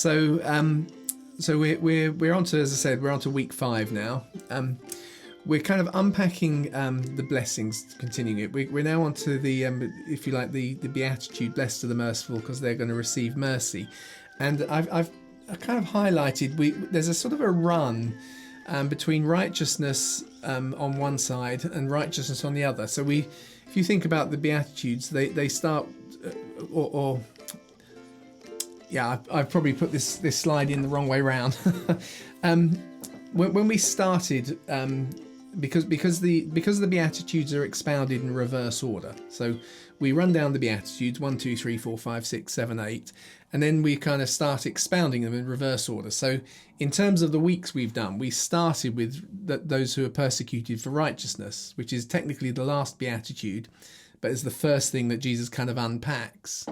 So we're on to, as I said, we're on to week 5 now. We're kind of unpacking the blessings, continuing it. We're now on to the, if you like, the beatitude, blessed are the merciful, because they're going to receive mercy. And I've kind of highlighted, there's a sort of a run between righteousness on one side and righteousness on the other. So if you think about the beatitudes, they start, I've probably put this slide in the wrong way around. When we started, because the beatitudes are expounded in reverse order. So we run down the beatitudes 1, 2, 3, 4, 5, 6, 7, 8, and then we kind of start expounding them in reverse order. So in terms of the weeks we've done, we started with those who are persecuted for righteousness, which is technically the last beatitude, but it's the first thing that Jesus kind of unpacks.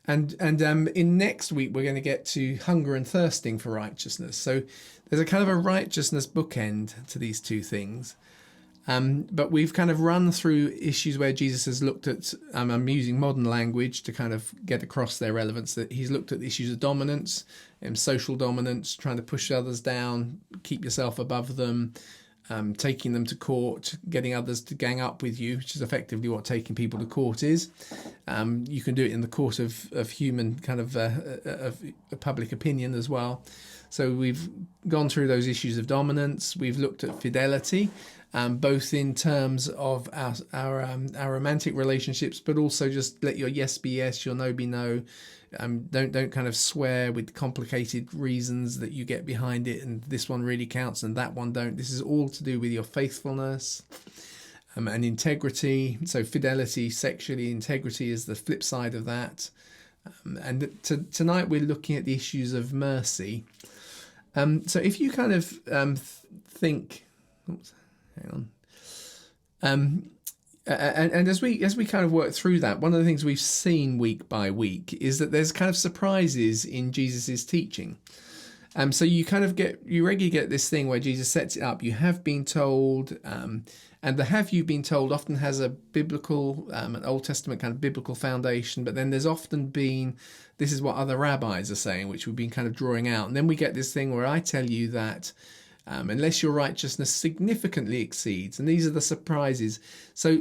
And in next week, we're going to get to hunger and thirsting for righteousness. So there's a kind of a righteousness bookend to these two things. But we've kind of run through issues where Jesus has looked at, I'm using modern language to kind of get across their relevance, that he's looked at the issues of dominance, social dominance, trying to push others down, keep yourself above them, taking them to court, getting others to gang up with you, which is effectively what taking people to court is. You can do it in the court of human kind of public opinion as well. So we've gone through those issues of dominance. We've looked at fidelity, both in terms of our romantic relationships, but also just let your yes be yes, your no be no. Don't kind of swear with complicated reasons that you get behind it, and this one really counts and that one don't. This is all to do with your faithfulness and integrity. So fidelity, sexually, integrity is the flip side of that. And tonight we're looking at the issues of mercy. So if you kind of think, hang on. And as we kind of work through that, one of the things we've seen week by week is that there's kind of surprises in Jesus's teaching. So you regularly get this thing where Jesus sets it up. You have been told, and the have you been told often has a biblical, an Old Testament kind of biblical foundation, but then there's often been, this is what other rabbis are saying, which we've been kind of drawing out. And then we get this thing where I tell you that unless your righteousness significantly exceeds, and these are the surprises. So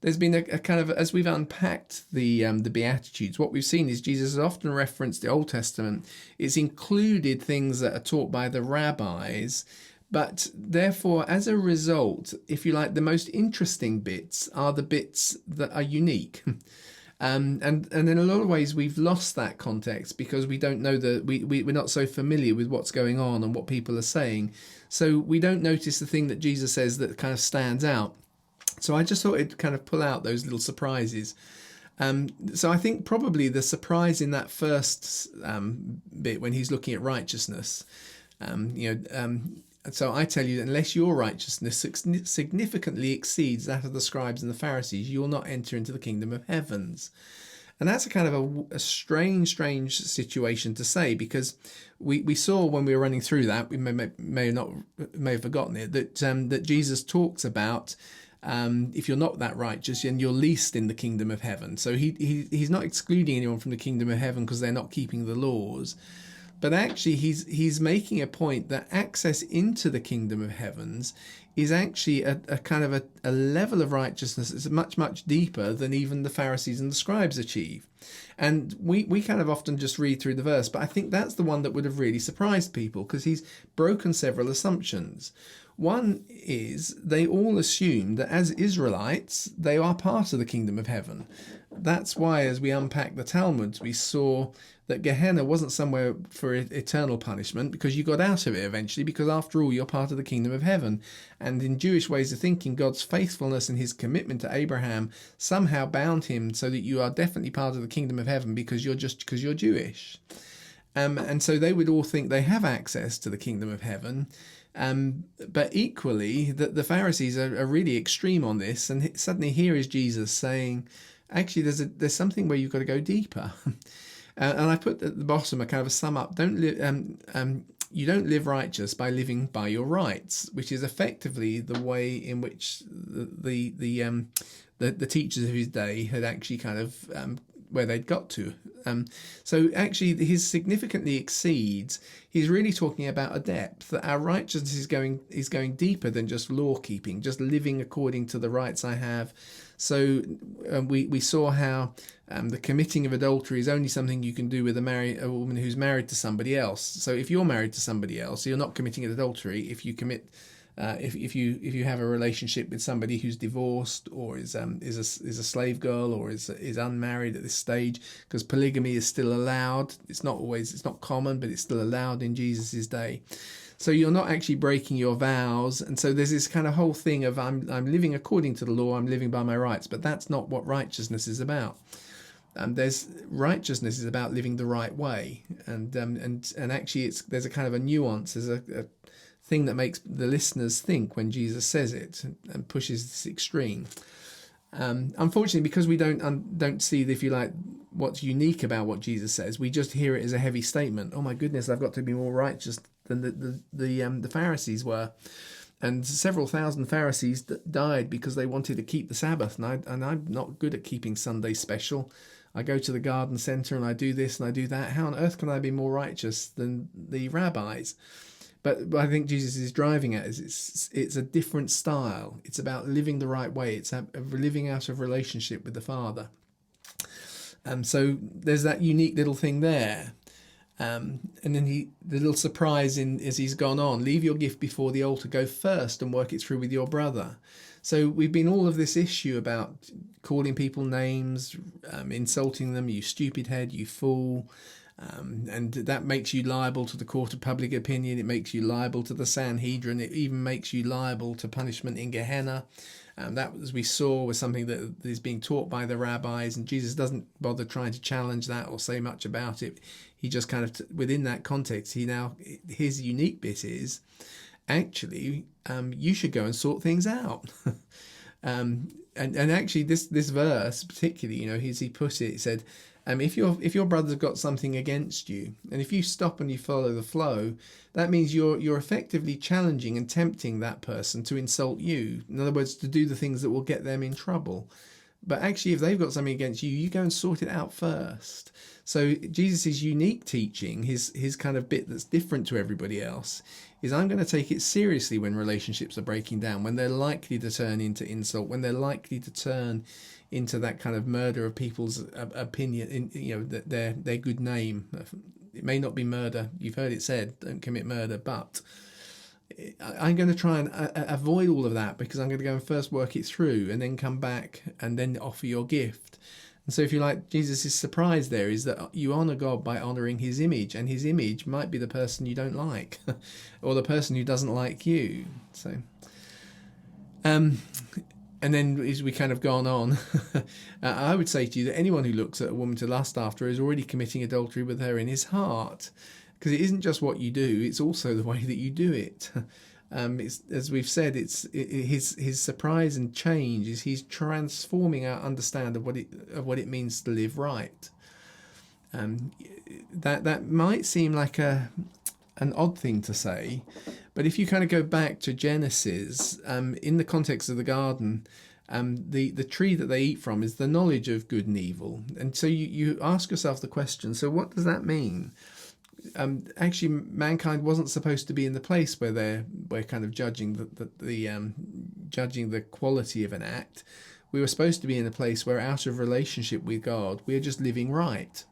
there's been a kind of, as we've unpacked the Beatitudes, what we've seen is Jesus has often referenced the Old Testament. It's included things that are taught by the rabbis, but therefore, as a result, if you like, the most interesting bits are the bits that are unique. And in a lot of ways, we've lost that context because we don't know we're not so familiar with what's going on and what people are saying. So we don't notice the thing that Jesus says that kind of stands out. So I just thought it'd kind of pull out those little surprises. So I think probably the surprise in that first bit when he's looking at righteousness, so I tell you that unless your righteousness significantly exceeds that of the scribes and the Pharisees, you will not enter into the kingdom of heavens. And that's a kind of a strange situation to say, because we saw when we were running through that, we may have forgotten it, that Jesus talks about if you're not that righteous, then you're least in the kingdom of heaven. So he's not excluding anyone from the kingdom of heaven because they're not keeping the laws. But actually, he's making a point that access into the kingdom of heavens is actually a kind of a level of righteousness that's much, much deeper than even the Pharisees and the scribes achieve. And we kind of often just read through the verse, but I think that's the one that would have really surprised people, because he's broken several assumptions. One is they all assume that as Israelites, they are part of the kingdom of heaven. That's why, as we unpack the Talmud, we saw that Gehenna wasn't somewhere for eternal punishment, because you got out of it eventually, because after all, you're part of the kingdom of heaven. And in Jewish ways of thinking, God's faithfulness and his commitment to Abraham somehow bound him so that you are definitely part of the kingdom of heaven because you're Jewish. And so they would all think they have access to the kingdom of heaven. But equally, the Pharisees are really extreme on this. And suddenly here is Jesus saying, actually, there's something where you've got to go deeper. And I put at the bottom a kind of a sum up. You don't live righteous by living by your rights, which is effectively the way in which the teachers of his day had actually kind of where they'd got to. So actually, his significantly exceeds. He's really talking about a depth, that our righteousness is going deeper than just law keeping, just living according to the rights I have. So we saw how the committing of adultery is only something you can do with a woman who's married to somebody else. So if you're married to somebody else, you're not committing adultery. If you commit if you have a relationship with somebody who's divorced or is a slave girl or is unmarried at this stage, because polygamy is still allowed. It's not common, but it's still allowed in Jesus's day. So you're not actually breaking your vows, and so there's this kind of whole thing of I'm living according to the law, I'm living by my rights, but that's not what righteousness is about. Righteousness is about living the right way, and actually there's a kind of a nuance, there's a thing that makes the listeners think when Jesus says it and pushes this extreme. Unfortunately, because we don't see, if you like, what's unique about what Jesus says, we just hear it as a heavy statement. Oh my goodness, I've got to be more righteous than the Pharisees were. And several thousand Pharisees died because they wanted to keep the Sabbath. And I'm not good at keeping Sunday special. I go to the garden centre and I do this and I do that. How on earth can I be more righteous than the rabbis? But I think Jesus is driving at it's a different style. It's about living the right way. It's living out of relationship with the Father. So there's that unique little thing there. And then the little surprise as he's gone on, leave your gift before the altar, go first and work it through with your brother. So we've been all of this issue about calling people names, insulting them, you stupid head, you fool. And that makes you liable to the court of public opinion. It makes you liable to the Sanhedrin. It even makes you liable to punishment in Gehenna. That, as we saw, was something that is being taught by the rabbis, and Jesus doesn't bother trying to challenge that or say much about it. He just kind of, within that context, his unique bit is, actually, you should go and sort things out. And actually, this verse particularly, as he put it, he said, if your brother's got something against you, and if you stop and you follow the flow, that means you're effectively challenging and tempting that person to insult you. In other words, to do the things that will get them in trouble. But actually, if they've got something against you, you go and sort it out first. So Jesus' unique teaching, his kind of bit that's different to everybody else, is I'm going to take it seriously when relationships are breaking down, when they're likely to turn into insult, when they're likely to turn into that kind of murder of people's opinion, their good name. It may not be murder. You've heard it said, don't commit murder, but I'm going to try and avoid all of that, because I'm going to go and first work it through and then come back and then offer your gift. And so if you like, Jesus' surprise there is that you honour God by honouring his image, and his image might be the person you don't like or the person who doesn't like you. So and then as we kind of gone on, I would say to you that anyone who looks at a woman to lust after is already committing adultery with her in his heart, because it isn't just what you do, it's also the way that you do it. It's, as we've said, his surprise and change is he's transforming our understanding of what it means to live right. That might seem like an odd thing to say, but if you kind of go back to Genesis, in the context of the garden, the tree that they eat from is the knowledge of good and evil. And so you ask yourself the question, so what does that mean? Actually, mankind wasn't supposed to be in the place where we're kind of judging judging the quality of an act. We were supposed to be in a place where, out of relationship with God, we're just living right.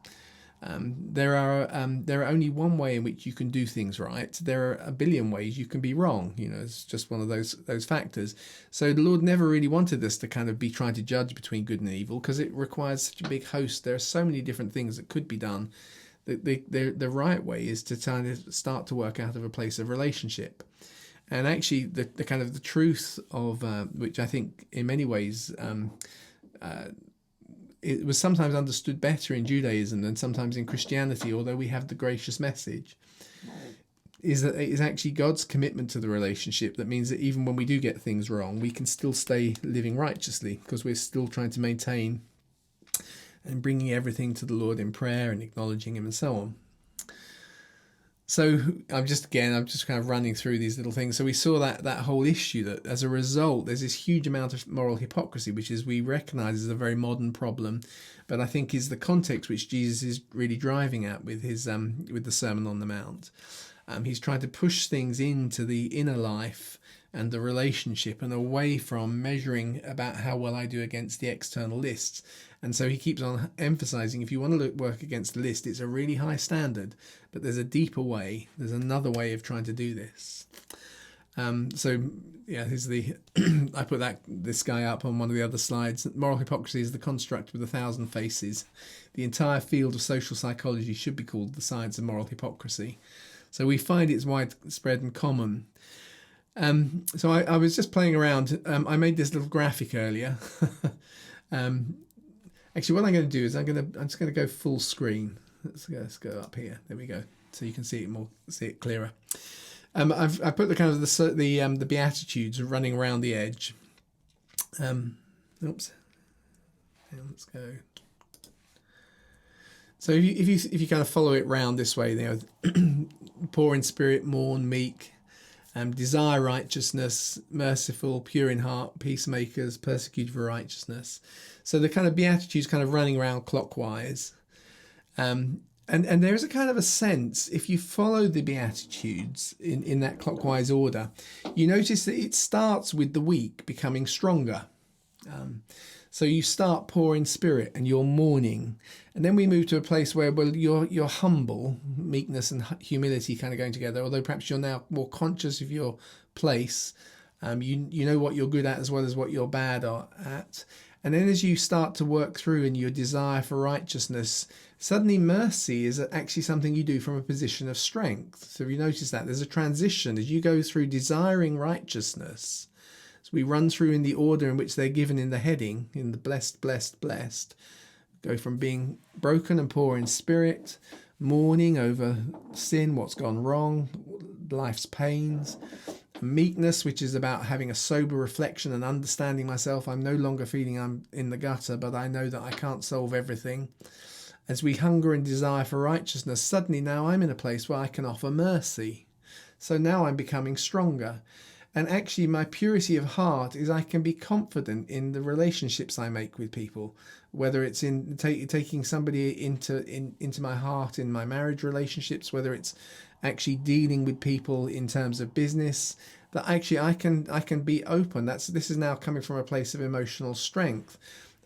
There are only one way in which you can do things right. There are a billion ways you can be wrong. It's just one of those factors. So the Lord never really wanted us to kind of be trying to judge between good and evil, because it requires such a big host. There are so many different things that could be done. The right way is to kind of start to work out of a place of relationship. And actually, the kind of the truth of which I think in many ways it was sometimes understood better in Judaism than sometimes in Christianity, although we have the gracious message, is that it is actually God's commitment to the relationship that means that even when we do get things wrong, we can still stay living righteously, because we're still trying to maintain and bringing everything to the Lord in prayer and acknowledging him and so on. So I'm just kind of running through these little things. So we saw that whole issue that as a result, there's this huge amount of moral hypocrisy, which is we recognise as a very modern problem, but I think is the context which Jesus is really driving at with his with the Sermon on the Mount. He's trying to push things into the inner life and the relationship and away from measuring about how well I do against the external lists. And so he keeps on emphasizing, if you want to work against the list, it's a really high standard, but there's a deeper way. There's another way of trying to do this. So yeah, here's the I put this guy up on one of the other slides. Moral hypocrisy is the construct with 1,000 faces. The entire field of social psychology should be called the science of moral hypocrisy. So we find it's widespread and common. So I was just playing around. I made this little graphic earlier. Actually, what I'm going to do is I'm just going to go full screen. Let's go up here. There we go. So you can see it clearer. I put the kind of the Beatitudes running around the edge. Oops. Let's go. So if you kind of follow it round this way, poor in spirit, mourn, meek, desire righteousness, merciful, pure in heart, peacemakers, persecuted for righteousness. So the kind of Beatitudes kind of running around clockwise. And there is a kind of a sense, if you follow the Beatitudes in that clockwise order, you notice that it starts with the weak becoming stronger. So you start poor in spirit and you're mourning, and then we move to a place where you're humble, meekness and humility kind of going together. Although perhaps you're now more conscious of your place, you know what you're good at as well as what you're bad at. And then as you start to work through in your desire for righteousness, suddenly mercy is actually something you do from a position of strength. So if you notice that there's a transition as you go through desiring righteousness. So we run through in the order in which they're given in the heading, in the blessed, blessed, blessed. Go from being broken and poor in spirit, mourning over sin, what's gone wrong, life's pains. Meekness, which is about having a sober reflection and understanding myself. I'm no longer feeling I'm in the gutter, but I know that I can't solve everything. As we hunger and desire for righteousness, suddenly now I'm in a place where I can offer mercy. So now I'm becoming stronger. And actually my purity of heart is I can be confident in the relationships I make with people, whether it's in taking somebody into my heart in my marriage relationships, whether it's actually dealing with people in terms of business, that actually I can be open. This is now coming from a place of emotional strength.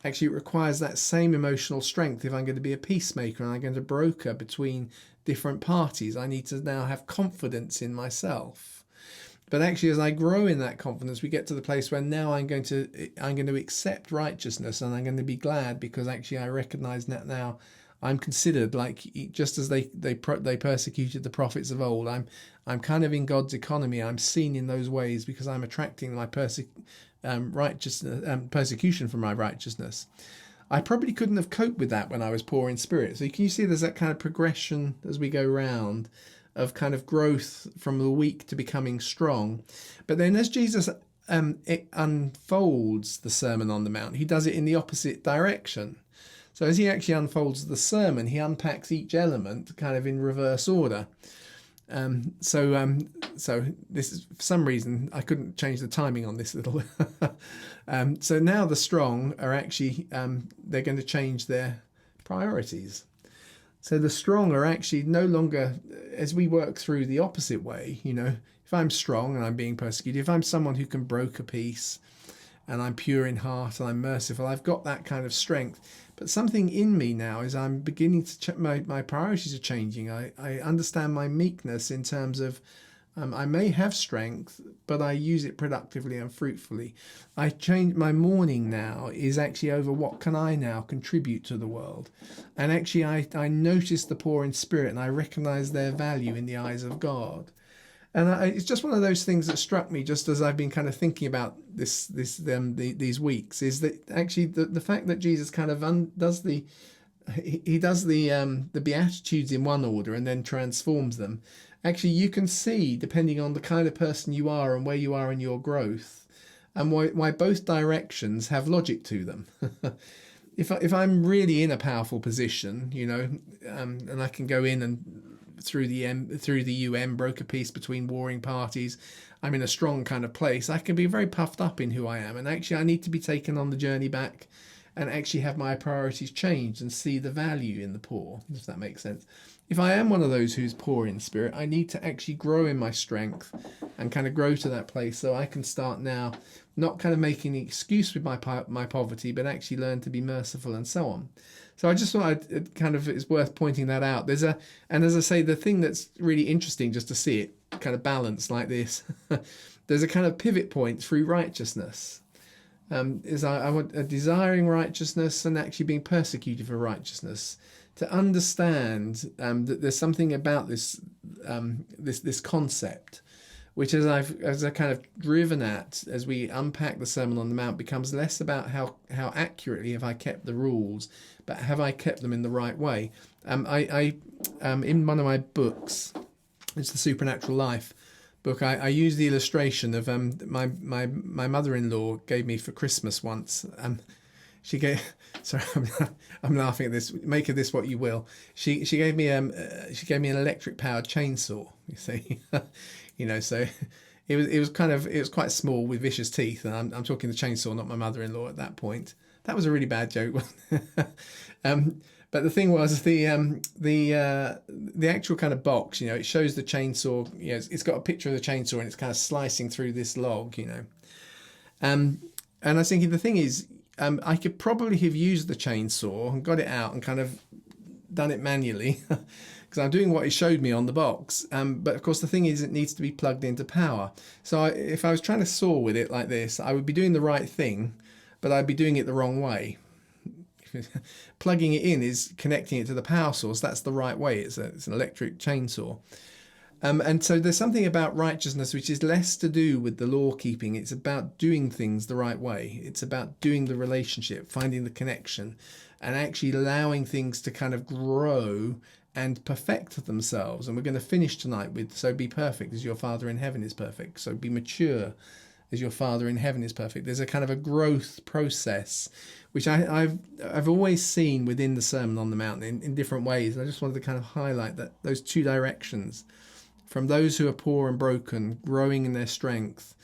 Actually, it requires that same emotional strength if I'm going to be a peacemaker and I'm going to broker between different parties. I need to now have confidence in myself. But actually, as I grow in that confidence, we get to the place where now I'm going to accept righteousness, and I'm going to be glad because actually I recognize that now I'm considered like, just as they persecuted the prophets of old. I'm kind of in God's economy. I'm seen in those ways because I'm attracting my persecution for my righteousness. I probably couldn't have coped with that when I was poor in spirit. So can you see there's that kind of progression as we go round of kind of growth from the weak to becoming strong. But then as Jesus it unfolds the Sermon on the Mount, he does it in the opposite direction. So as he actually unfolds the sermon, he unpacks each element kind of in reverse order. So this is, for some reason, I couldn't change the timing on this little. So now the strong are actually, they're going to change their priorities. So the strong are actually no longer, as we work through the opposite way, if I'm strong and I'm being persecuted, if I'm someone who can broker peace and I'm pure in heart and I'm merciful, I've got that kind of strength. But something in me now is I'm beginning to, my priorities are changing. I understand my meekness in terms of I may have strength, but I use it productively and fruitfully. I change my mourning now is actually over what can I now contribute to the world. And actually I notice the poor in spirit and I recognize their value in the eyes of God. And it's just one of those things that struck me just as I've been kind of thinking about these weeks, is that actually the fact that Jesus kind of does the Beatitudes in one order and then transforms them. Actually, you can see, depending on the kind of person you are and where you are in your growth, and why both directions have logic to them. If I'm really in a powerful position, and I can go in and through the UN, broker peace between warring parties. I'm in a strong kind of place. I can be very puffed up in who I am, and actually I need to be taken on the journey back and actually have my priorities changed and see the value in the poor, if that makes sense. If I am one of those who's poor in spirit, I need to actually grow in my strength and kind of grow to that place so I can start now not kind of making an excuse with my poverty, but actually learn to be merciful and so on. So I just thought it's worth pointing that out. And as I say, the thing that's really interesting just to see it kind of balanced like this, there's a kind of pivot point through righteousness. I want a desiring righteousness and actually being persecuted for righteousness, to understand that there's something about this concept, which as I kind of driven at as we unpack the Sermon on the Mount, becomes less about how accurately have I kept the rules, but have I kept them in the right way. I in one of my books, it's the Supernatural Life book, I use the illustration of my mother-in-law gave me for Christmas once. She gave, sorry, I'm laughing at this. Make of this what you will. She gave me an electric powered chainsaw. You see, so it was quite small with vicious teeth, and I'm talking the chainsaw, not my mother-in-law at that point. That was a really bad joke. But the thing was the actual kind of box. It shows the chainsaw. It's got a picture of the chainsaw and it's kind of slicing through this log. And I was thinking the thing is, I could probably have used the chainsaw and got it out and kind of done it manually because I'm doing what it showed me on the box. But of course, the thing is, it needs to be plugged into power. So if I was trying to saw with it like this, I would be doing the right thing, but I'd be doing it the wrong way. Plugging it in is connecting it to the power source. That's the right way. It's an electric chainsaw. And so there's something about righteousness which is less to do with the law keeping. It's about doing things the right way. It's about doing the relationship, finding the connection, and actually allowing things to kind of grow and perfect themselves. And we're going to finish tonight with, so be perfect as your Father in heaven is perfect. So be mature as your Father in heaven is perfect. There's a kind of a growth process, which I've always seen within the Sermon on the Mount in different ways. And I just wanted to kind of highlight that those two directions. From those who are poor and broken, growing in their strength,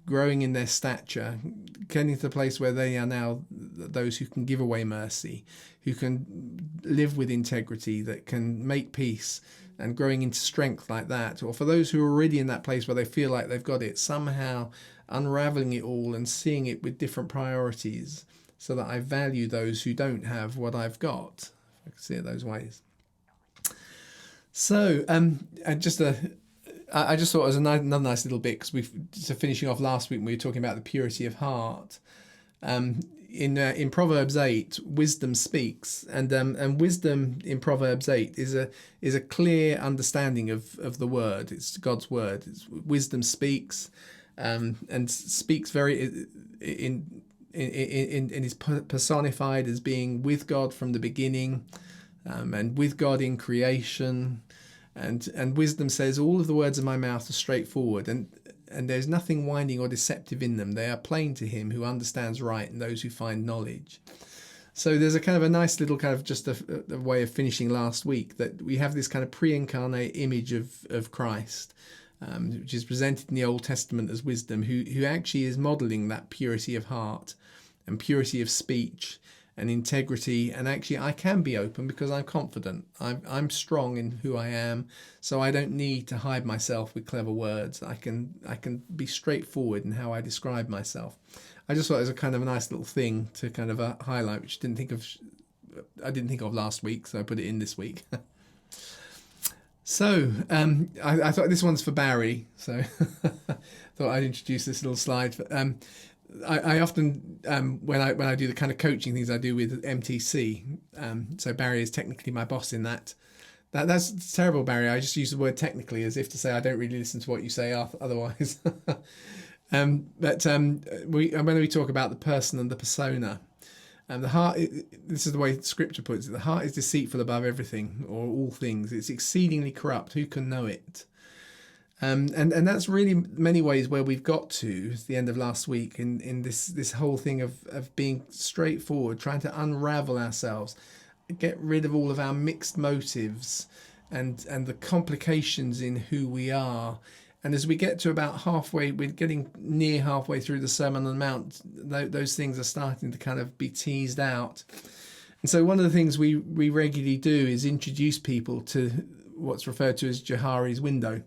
growing in their stature, getting to the place where they are now those who can give away mercy, who can live with integrity, that can make peace, and growing into strength like that. Or for those who are already in that place where they feel like they've got it, somehow unraveling it all and seeing it with different priorities so that I value those who don't have what I've got. I can see it those ways. So, I just thought it was another nice little bit, because finishing off last week when we were talking about the purity of heart. In Proverbs 8, wisdom speaks, and wisdom in Proverbs 8 is a clear understanding of the word. It's God's word. Wisdom speaks, and speaks very in is personified as being with God from the beginning, and with God in creation. And wisdom says, all of the words of my mouth are straightforward, and there's nothing winding or deceptive in them. They are plain to him who understands right and those who find knowledge. So there's a kind of a nice little kind of just a way of finishing last week, that we have this kind of pre-incarnate image of Christ, which is presented in the Old Testament as wisdom, who actually is modelling that purity of heart and purity of speech and integrity. And actually I can be open because I'm confident. I'm strong in who I am, so I don't need to hide myself with clever words. I can be straightforward in how I describe myself. I just thought it was a kind of a nice little thing to kind of highlight, which I didn't think of last week, so I put it in this week. So I thought this one's for Barry, so thought I'd introduce this little slide. I often, when I do the kind of coaching things I do with MTC, so Barry is technically my boss in that. That's terrible, Barry. I just use the word technically as if to say I don't really listen to what you say otherwise. When we talk about the person and the persona, and the heart, this is the way Scripture puts it, the heart is deceitful above everything or all things. It's exceedingly corrupt. Who can know it? And that's really many ways where we've got to the end of last week in this whole thing of being straightforward, trying to unravel ourselves, get rid of all of our mixed motives, and the complications in who we are. And as we get to about halfway, we're getting near halfway through the Sermon on the Mount, those things are starting to kind of be teased out. And so one of the things we regularly do is introduce people to what's referred to as Johari's window,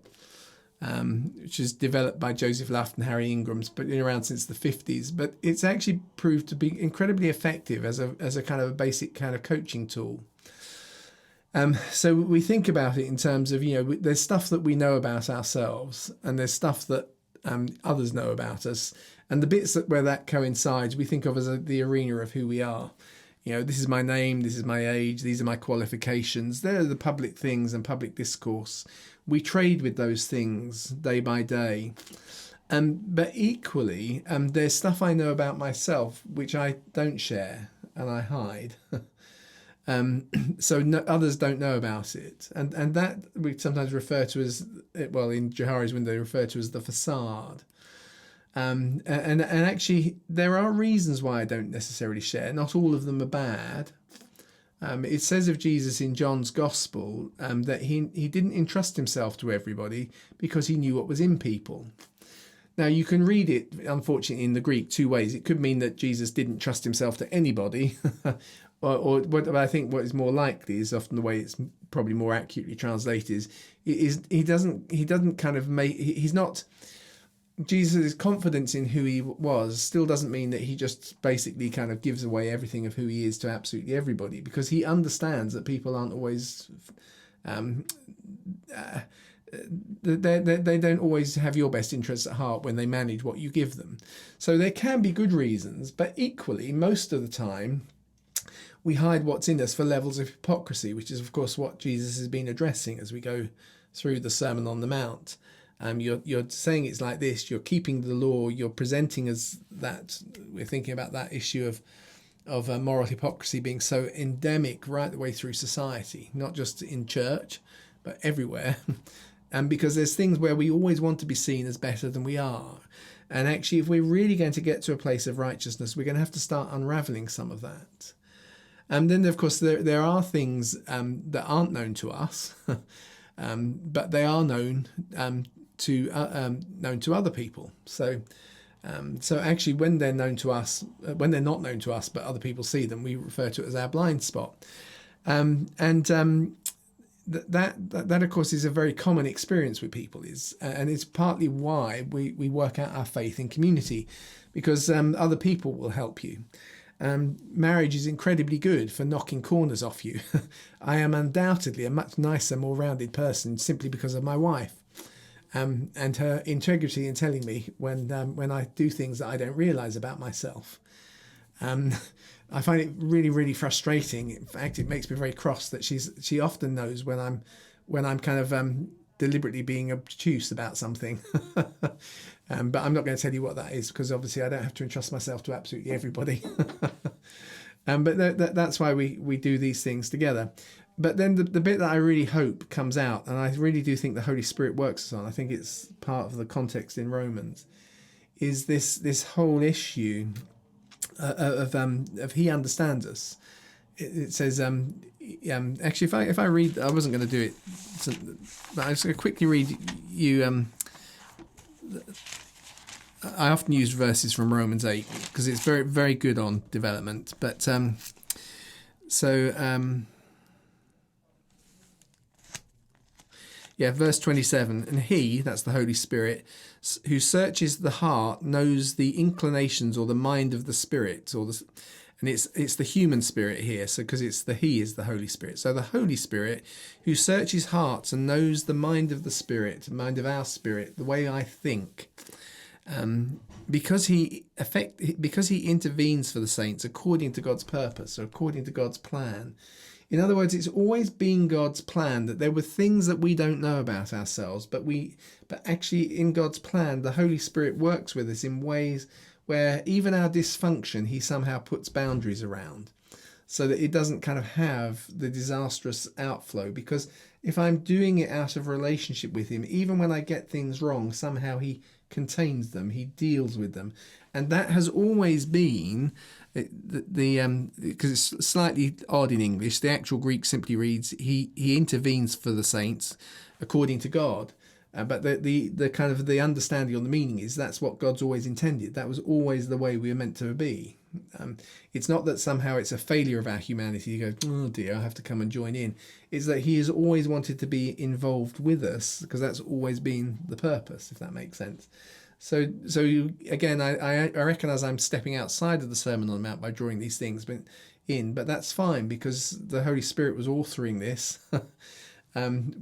which is developed by Joseph Luft and Harry Ingram. It's been around since the 50s, but it's actually proved to be incredibly effective as a kind of a basic kind of coaching tool. So we think about it in terms of, there's stuff that we know about ourselves, and there's stuff that others know about us. And the bits where that coincides, we think of as the arena of who we are. This is my name, this is my age, these are my qualifications. They're the public things and public discourse. We trade with those things day by day. But equally, there's stuff I know about myself which I don't share and I hide. So others don't know about it. And that we sometimes refer to as, well, in Johari's window, refer to as the facade. And actually, there are reasons why I don't necessarily share. Not all of them are bad. It says of Jesus in John's Gospel that he didn't entrust himself to everybody because he knew what was in people. Now, you can read it, unfortunately, in the Greek two ways. It could mean that Jesus didn't trust himself to anybody, or what I think what is more likely is often the way it's probably more accurately translated is he doesn't kind of make, he's not, Jesus' confidence in who he was still doesn't mean that he just basically kind of gives away everything of who he is to absolutely everybody, because he understands that people aren't always, they don't always have your best interests at heart when they manage what you give them. So there can be good reasons, but equally, most of the time, we hide what's in us for levels of hypocrisy, which is, of course, what Jesus has been addressing as we go through the Sermon on the Mount. You're saying it's like this, you're keeping the law, you're presenting as that, we're thinking about that issue of moral hypocrisy being so endemic right the way through society, not just in church, but everywhere. And because there's things where we always want to be seen as better than we are. And actually, if we're really going to get to a place of righteousness, we're going to have to start unraveling some of that. And then, of course, there are things that aren't known to us, but they are known to other people. So actually, when they're known to us, when they're not known to us, but other people see them, we refer to it as our blind spot. That of course is a very common experience with people, and it's partly why we work out our faith in community, because other people will help you. Marriage is incredibly good for knocking corners off you. I am undoubtedly a much nicer, more rounded person simply because of my wife, and her integrity in telling me when I do things that I don't realise about myself. I find it really, really frustrating. In fact, it makes me very cross that she often knows when I'm kind of deliberately being obtuse about something. But I'm not going to tell you what that is, because obviously I don't have to entrust myself to absolutely everybody. But that's why we do these things together. But then the bit that I really hope comes out, and I really do think the Holy Spirit works on, I think it's part of the context in Romans, is this whole issue of he understands us. It says, actually, if I read, I wasn't going to do it, but I'm just going to quickly read you. I often use verses from Romans 8 because it's very, very good on development. But verse 27, and he, that's the Holy Spirit, who searches the heart, knows the inclinations or the mind of the Spirit, and it's the human spirit here, so because he is the Holy Spirit. So the Holy Spirit who searches hearts and knows the mind of the Spirit, the mind of our spirit, the way I think, because he intervenes for the saints according to God's purpose, or according to God's plan. In other words, it's always been God's plan that there were things that we don't know about ourselves, but actually in God's plan, the Holy Spirit works with us in ways where even our dysfunction, he somehow puts boundaries around so that it doesn't kind of have the disastrous outflow. Because if I'm doing it out of relationship with him, even when I get things wrong, somehow he contains them, he deals with them. And that has always been because it's slightly odd in English. The actual Greek simply reads, he intervenes for the saints according to God. But the kind of the understanding or the meaning is that's what God's always intended. That was always the way we were meant to be. It's not that somehow it's a failure of our humanity. You go, oh dear, I have to come and join in. It's that he has always wanted to be involved with us, because that's always been the purpose, if that makes sense. So again, I recognise I'm stepping outside of the Sermon on the Mount by drawing these things but that's fine, because the Holy Spirit was authoring this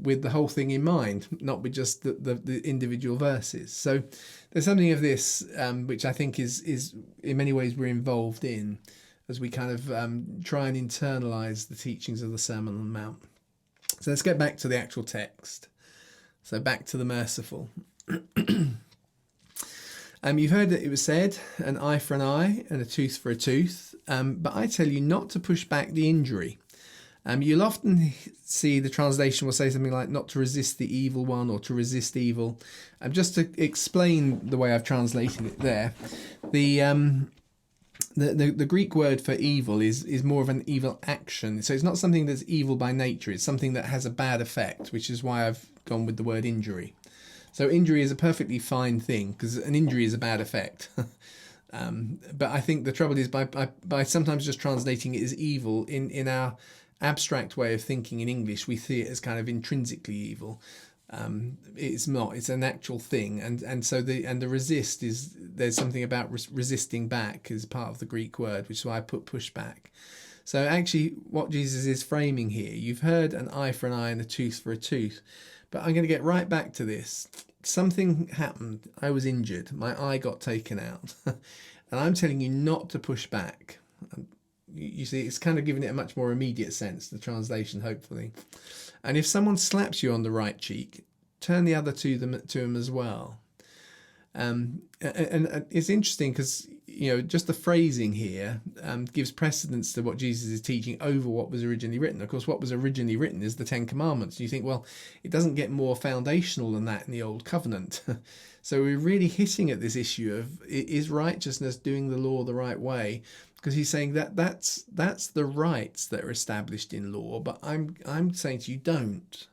with the whole thing in mind, not with just the individual verses. So there's something of this which I think is in many ways we're involved in as we kind of try and internalise the teachings of the Sermon on the Mount. So let's get back to the actual text. So back to the merciful. You've heard that it was said, an eye for an eye and a tooth for a tooth, but I tell you not to push back the injury. You'll often see the translation will say something like not to resist the evil one or to resist evil. Just to explain the way I've translated it there, the Greek word for evil is more of an evil action. So it's not something that's evil by nature. It's something that has a bad effect, which is why I've gone with the word injury. So injury is a perfectly fine thing, because an injury is a bad effect. But I think the trouble is by sometimes just translating it as evil in our abstract way of thinking in English, we see it as kind of intrinsically evil. It's not. It's an actual thing, and so the resist is, there's something about resisting back as part of the Greek word, which is why I put push back. So actually, what Jesus is framing here, you've heard an eye for an eye and a tooth for a tooth, but I'm going to get right back to this. Something happened. I was injured. My eye got taken out, and I'm telling you not to push back. You see, it's kind of giving it a much more immediate sense, the translation, hopefully. And if someone slaps you on the right cheek, turn the other to them as well. And it's interesting because, just the phrasing here gives precedence to what Jesus is teaching over what was originally written. Of course, what was originally written is the Ten Commandments. And you think, well, it doesn't get more foundational than that in the Old Covenant. So we're really hitting at this issue of, is righteousness doing the law the right way? Because he's saying that's the rights that are established in law, but I'm saying to you, don't.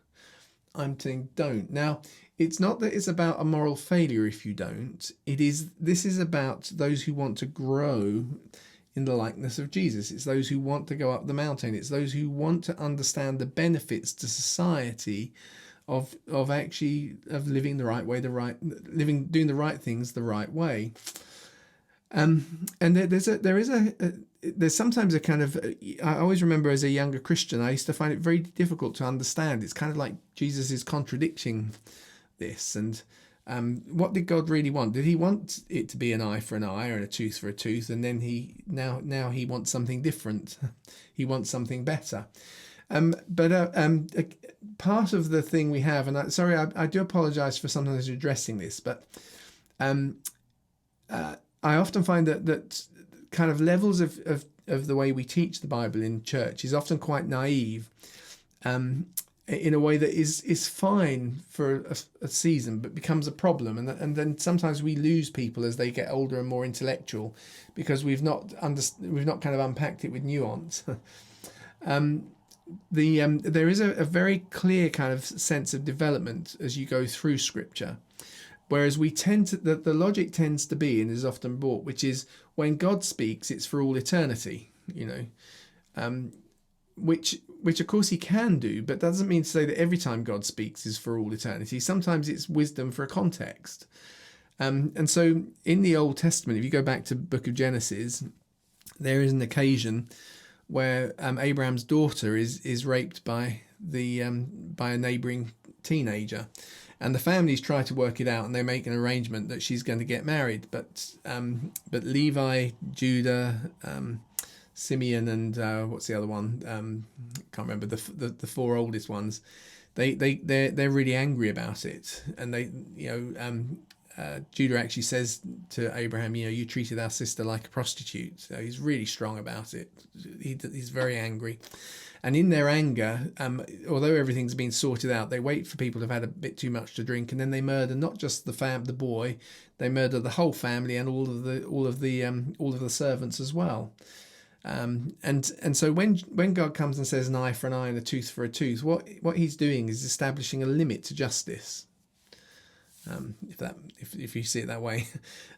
I'm saying don't. Now, it's not that it's about a moral failure if you don't. This is about those who want to grow in the likeness of Jesus. It's those who want to go up the mountain. It's those who want to understand the benefits to society of living the right way, doing the right things the right way. And there's sometimes a kind of, I always remember as a younger Christian, I used to find it very difficult to understand. It's kind of like Jesus is contradicting this. And what did God really want? Did he want it to be an eye for an eye and a tooth for a tooth? And then now he wants something different. He wants something better. Part of the thing we have, and I do apologize for sometimes addressing this, but I often find that kind of levels of the way we teach the Bible in church is often quite naive, in a way that is fine for a season, but becomes a problem, and then sometimes we lose people as they get older and more intellectual because we've not kind of unpacked it with nuance. There is a very clear kind of sense of development as you go through Scripture. Whereas we tend to, the logic tends to be, and is often brought, which is when God speaks, it's for all eternity, which of course he can do, but doesn't mean to say that every time God speaks is for all eternity. Sometimes it's wisdom for a context. And so in the Old Testament, if you go back to the book of Genesis, there is an occasion where Abraham's daughter is raped by a neighbouring teenager. And the families try to work it out, and they make an arrangement that she's going to get married. But Levi, Judah, Simeon, and what's the other one? Can't remember the four oldest ones. They're really angry about it, and Judah actually says to Abraham, you treated our sister like a prostitute. So he's really strong about it. He's very angry. And in their anger, although everything's been sorted out, they wait for people to have had a bit too much to drink, and then they murder not just the boy, they murder the whole family and all of the servants as well. And so when God comes and says an eye for an eye and a tooth for a tooth, what he's doing is establishing a limit to justice. If you see it that way,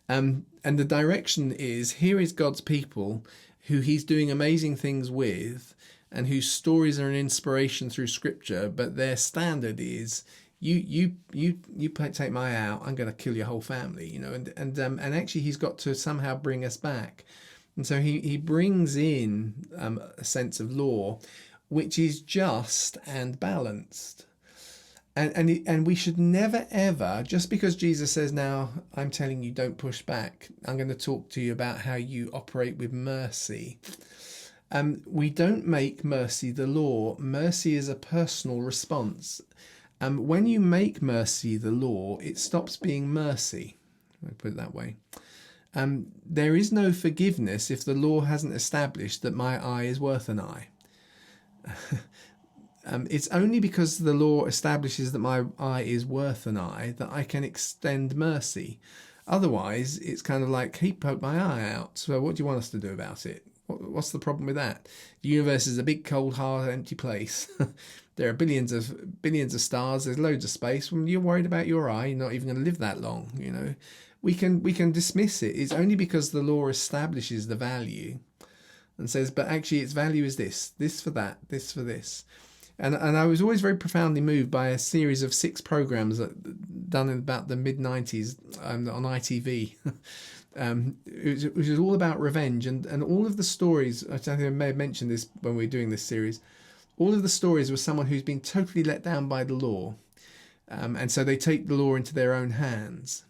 and the direction is, here is God's people who he's doing amazing things with, and whose stories are an inspiration through Scripture, but their standard is you take my eye out, I'm going to kill your whole family, and actually he's got to somehow bring us back, and so he brings in a sense of law which is just and balanced. And we should never ever, just because Jesus says, now I'm telling you don't push back, I'm going to talk to you about how you operate with mercy. We don't make mercy the law. Mercy is a personal response. When you make mercy the law, it stops being mercy. I put it that way. There is no forgiveness if the law hasn't established that my eye is worth an eye. It's only because the law establishes that my eye is worth an eye that I can extend mercy. Otherwise, it's kind of like, he poked my eye out, so what do you want us to do about it? What's the problem with that? The universe is a big, cold, hard, empty place. There are billions of stars. There's loads of space. When you're worried about your eye, you're not even going to live that long. We can dismiss it. It's only because the law establishes the value and says, but actually its value is this for that, this for this. And I was always very profoundly moved by a series of 6 programs done in about the mid-90s on ITV, which was all about revenge. And all of the stories, I think I may have mentioned this when we were doing this series, all of the stories were someone who's been totally let down by the law. And so they take the law into their own hands.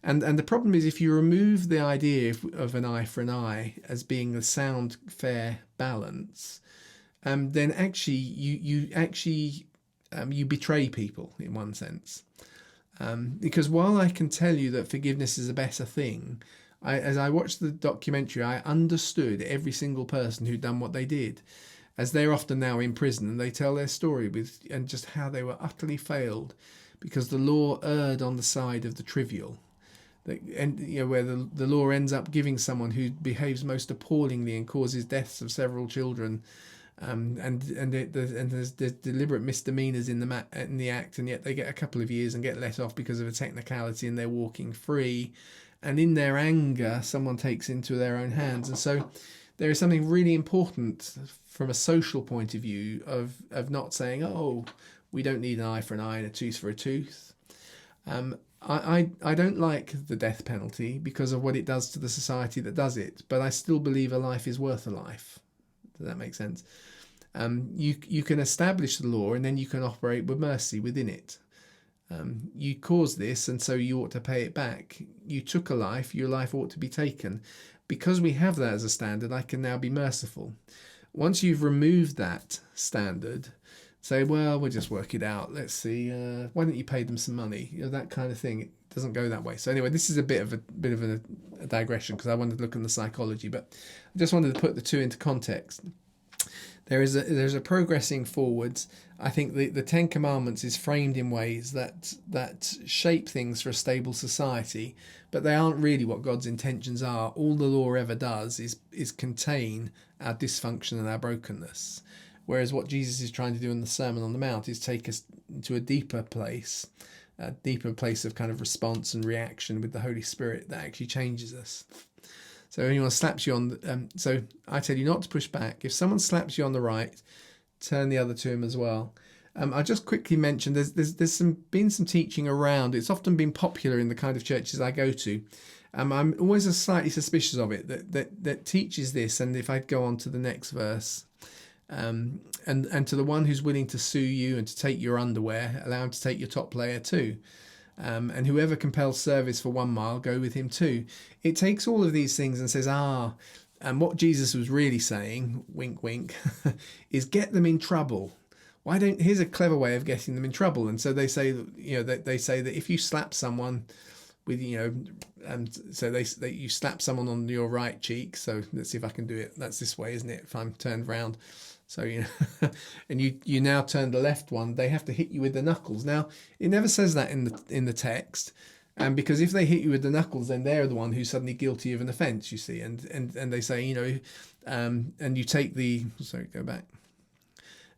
And the problem is, if you remove the idea of an eye for an eye as being a sound, fair balance, then actually you betray people in one sense, because while I can tell you that forgiveness is a better thing, as I watched the documentary, I understood every single person who'd done what they did, as they're often now in prison, and they tell their story and just how they were utterly failed because the law erred on the side of the trivial. And where the law ends up giving someone who behaves most appallingly and causes deaths of several children, and there's deliberate misdemeanors in the act, and yet they get a couple of years and get let off because of a technicality, and they're walking free. And in their anger, someone takes into their own hands. And so there is something really important from a social point of view of not saying, oh, we don't need an eye for an eye and a tooth for a tooth. I don't like the death penalty because of what it does to the society that does it, but I still believe a life is worth a life. Does that make sense? You can establish the law, and then you can operate with mercy within it. You caused this, and so you ought to pay it back. You took a life, your life ought to be taken. Because we have that as a standard, I can now be merciful. Once you've removed that standard, say, well, we'll just work it out. Let's see. Why don't you pay them some money? That kind of thing. It doesn't go that way. So anyway, this is a bit of a digression, because I wanted to look at the psychology, but I just wanted to put the two into context. There's a progressing forwards. I think the Ten Commandments is framed in ways that shape things for a stable society, but they aren't really what God's intentions are. All the law ever does is contain our dysfunction and our brokenness. Whereas what Jesus is trying to do in the Sermon on the Mount is take us into a deeper place of kind of response and reaction with the Holy Spirit that actually changes us. So anyone slaps you on so I tell you not to push back. If someone slaps you on the right, turn the other to him as well. I'll just quickly mention there's been some teaching around. It's often been popular in the kind of churches I go to. I'm always slightly suspicious of it that teaches this. And if I go on to the next verse, and to the one who's willing to sue you and to take your underwear, allow him to take your top layer too. And whoever compels service for 1 mile, go with him too. It takes all of these things and says, and what Jesus was really saying, wink, wink, is get them in trouble. Here's a clever way of getting them in trouble. And so they say, they say that if you slap someone with, and so they you slap someone on your right cheek. So let's see if I can do it. That's this way, isn't it? If I'm turned round. So, and you now turn the left one, they have to hit you with the knuckles. Now, it never says that in the text. And because if they hit you with the knuckles, then they're the one who's suddenly guilty of an offence, you see. And they say, and you take go back.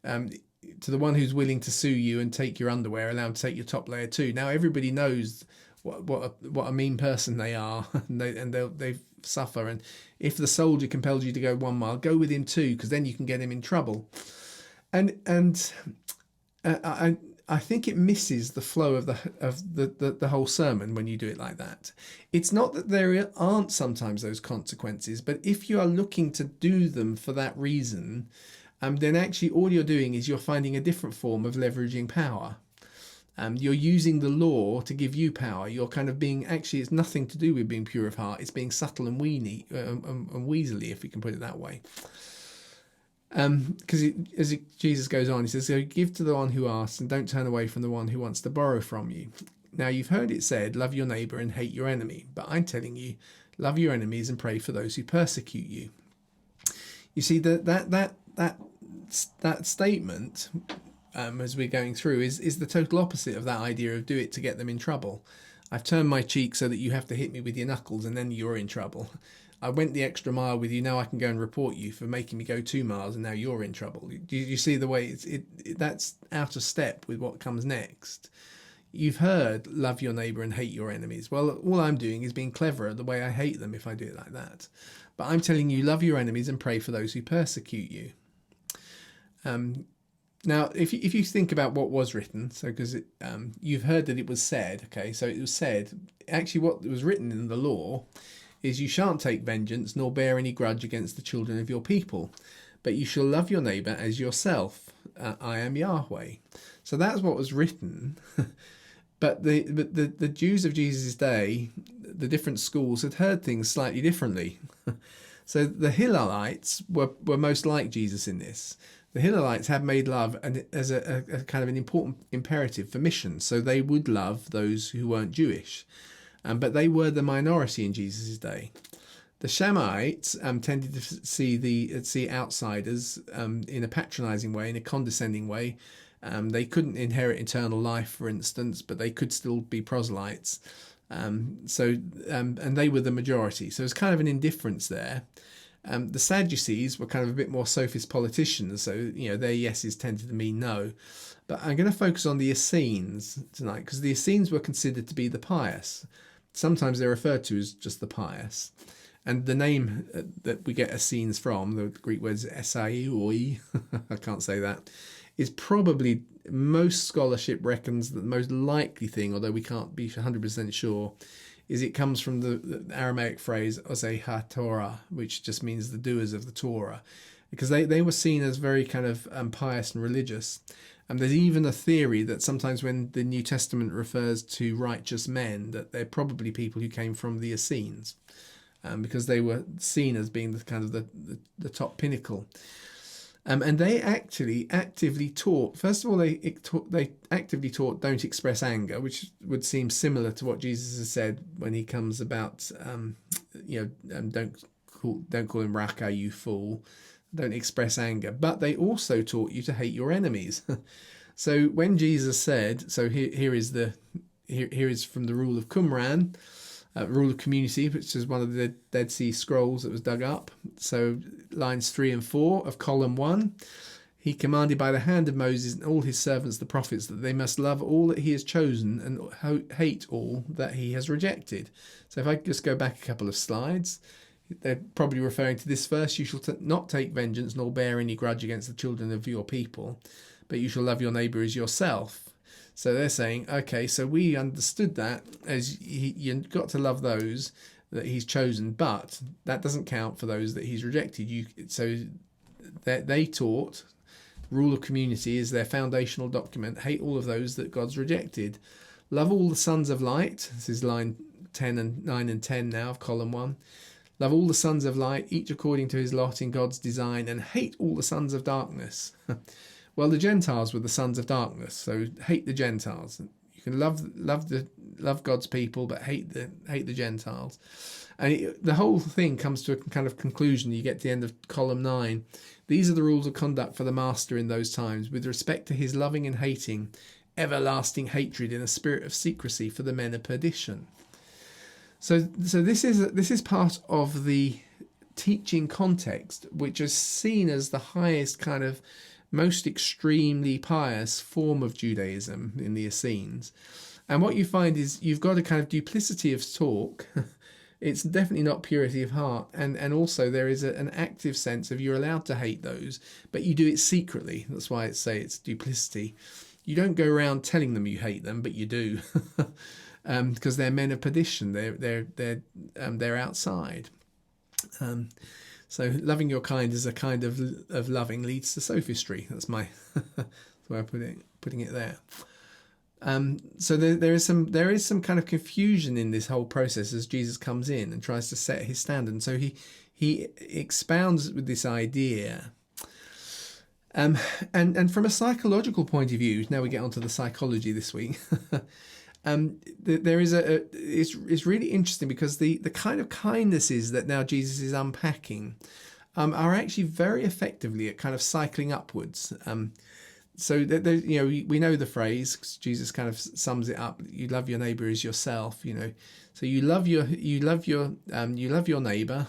To the one who's willing to sue you and take your underwear, allow him to take your top layer too. Now everybody knows what a mean person they are, and they suffer. And if the soldier compels you to go 1 mile, go with him too, because then you can get him in trouble. And I think it misses the flow of the whole sermon when you do it like that. It's not that there aren't sometimes those consequences, but if you are looking to do them for that reason, then actually all you're doing is you're finding a different form of leveraging power. You're using the law to give you power. You're kind of being, actually, it's nothing to do with being pure of heart. It's being subtle and weaselly, if we can put it that way. Because Jesus goes on, he says, so give to the one who asks and don't turn away from the one who wants to borrow from you. Now you've heard it said, love your neighbour and hate your enemy. But I'm telling you, love your enemies and pray for those who persecute you. You see, that statement, as we're going through, is the total opposite of that idea of do it to get them in trouble. I've turned my cheek so that you have to hit me with your knuckles and then you're in trouble. I went the extra mile with you, now I can go and report you for making me go 2 miles and now you're in trouble. Do you see the way that's out of step with what comes next? You've heard love your neighbour and hate your enemies. Well, all I'm doing is being clever at the way I hate them if I do it like that. But I'm telling you, love your enemies and pray for those who persecute you. Now, if you think about what was written, so because you've heard that it was said, okay, so it was said, actually what was written in the law is you shan't take vengeance nor bear any grudge against the children of your people, but you shall love your neighbour as yourself. I am Yahweh. So that's what was written. But the Jews of Jesus' day, the different schools, had heard things slightly differently. So the Hillelites were most like Jesus in this. The Hillelites had made love as a kind of an important imperative for mission. So they would love those who weren't Jewish. But they were the minority in Jesus' day. The Shammaites tended to see outsiders in a patronizing way, in a condescending way. They couldn't inherit eternal life, for instance, but they could still be proselytes. And they were the majority. So it's kind of an indifference there. The Sadducees were kind of a bit more sophist politicians, so their yeses tended to mean no. But I'm going to focus on the Essenes tonight, because the Essenes were considered to be the pious. Sometimes they're referred to as just the pious. And the name that we get Essenes from, the Greek word is esaioi, I can't say that, is probably, most scholarship reckons that the most likely thing, although we can't be 100% sure, is it comes from the Aramaic phrase osei ha-Torah, which just means the doers of the Torah, because they were seen as very kind of pious and religious. And there's even a theory that sometimes when the New Testament refers to righteous men, that they're probably people who came from the Essenes, because they were seen as being the kind of the top pinnacle. And they actually actively taught, first of all, they actively taught don't express anger, which would seem similar to what Jesus has said when he comes about, don't call him Raka, you fool. Don't express anger. But they also taught you to hate your enemies. So when Jesus said, so here is from the Rule of Qumran, Rule of Community, which is one of the Dead Sea Scrolls that was dug up. So lines 3 and 4 of column 1. He commanded by the hand of Moses and all his servants, the prophets, that they must love all that he has chosen and hate all that he has rejected. So if I just go back a couple of slides, they're probably referring to this verse. You shall not take vengeance nor bear any grudge against the children of your people, but you shall love your neighbour as yourself. So they're saying, okay, so we understood that as you've got to love those that he's chosen, but that doesn't count for those that he's rejected. So they taught Rule of Community is their foundational document. Hate all of those that God's rejected. Love all the sons of light. This is line 9 and 10 now of column 1. Love all the sons of light, each according to his lot in God's design, and hate all the sons of darkness. Well, the Gentiles were the sons of darkness, so hate the Gentiles. You can love God's people, but hate the Gentiles. And the whole thing comes to a kind of conclusion. You get to the end of column 9. These are the rules of conduct for the master in those times, with respect to his loving and hating, everlasting hatred in a spirit of secrecy for the men of perdition. So this is part of the teaching context, which is seen as the highest kind of most extremely pious form of Judaism in the Essenes. And what you find is you've got a kind of duplicity of talk. It's definitely not purity of heart. And also there is an active sense of you're allowed to hate those, but you do it secretly. That's why it's duplicity. You don't go around telling them you hate them, but you do. Because they're men of perdition. They're outside. So loving your kind is a kind of loving leads to sophistry. That's my that's why I'm putting it there. So there is some kind of confusion in this whole process as Jesus comes in and tries to set his standard. And so he expounds with this idea. And from a psychological point of view, now we get onto the psychology this week. There is it's really interesting because the kind of kindnesses that now Jesus is unpacking are actually very effectively at kind of cycling upwards. So that we know the phrase, 'cause Jesus kind of sums it up. You love your neighbor as yourself. So you love your neighbor.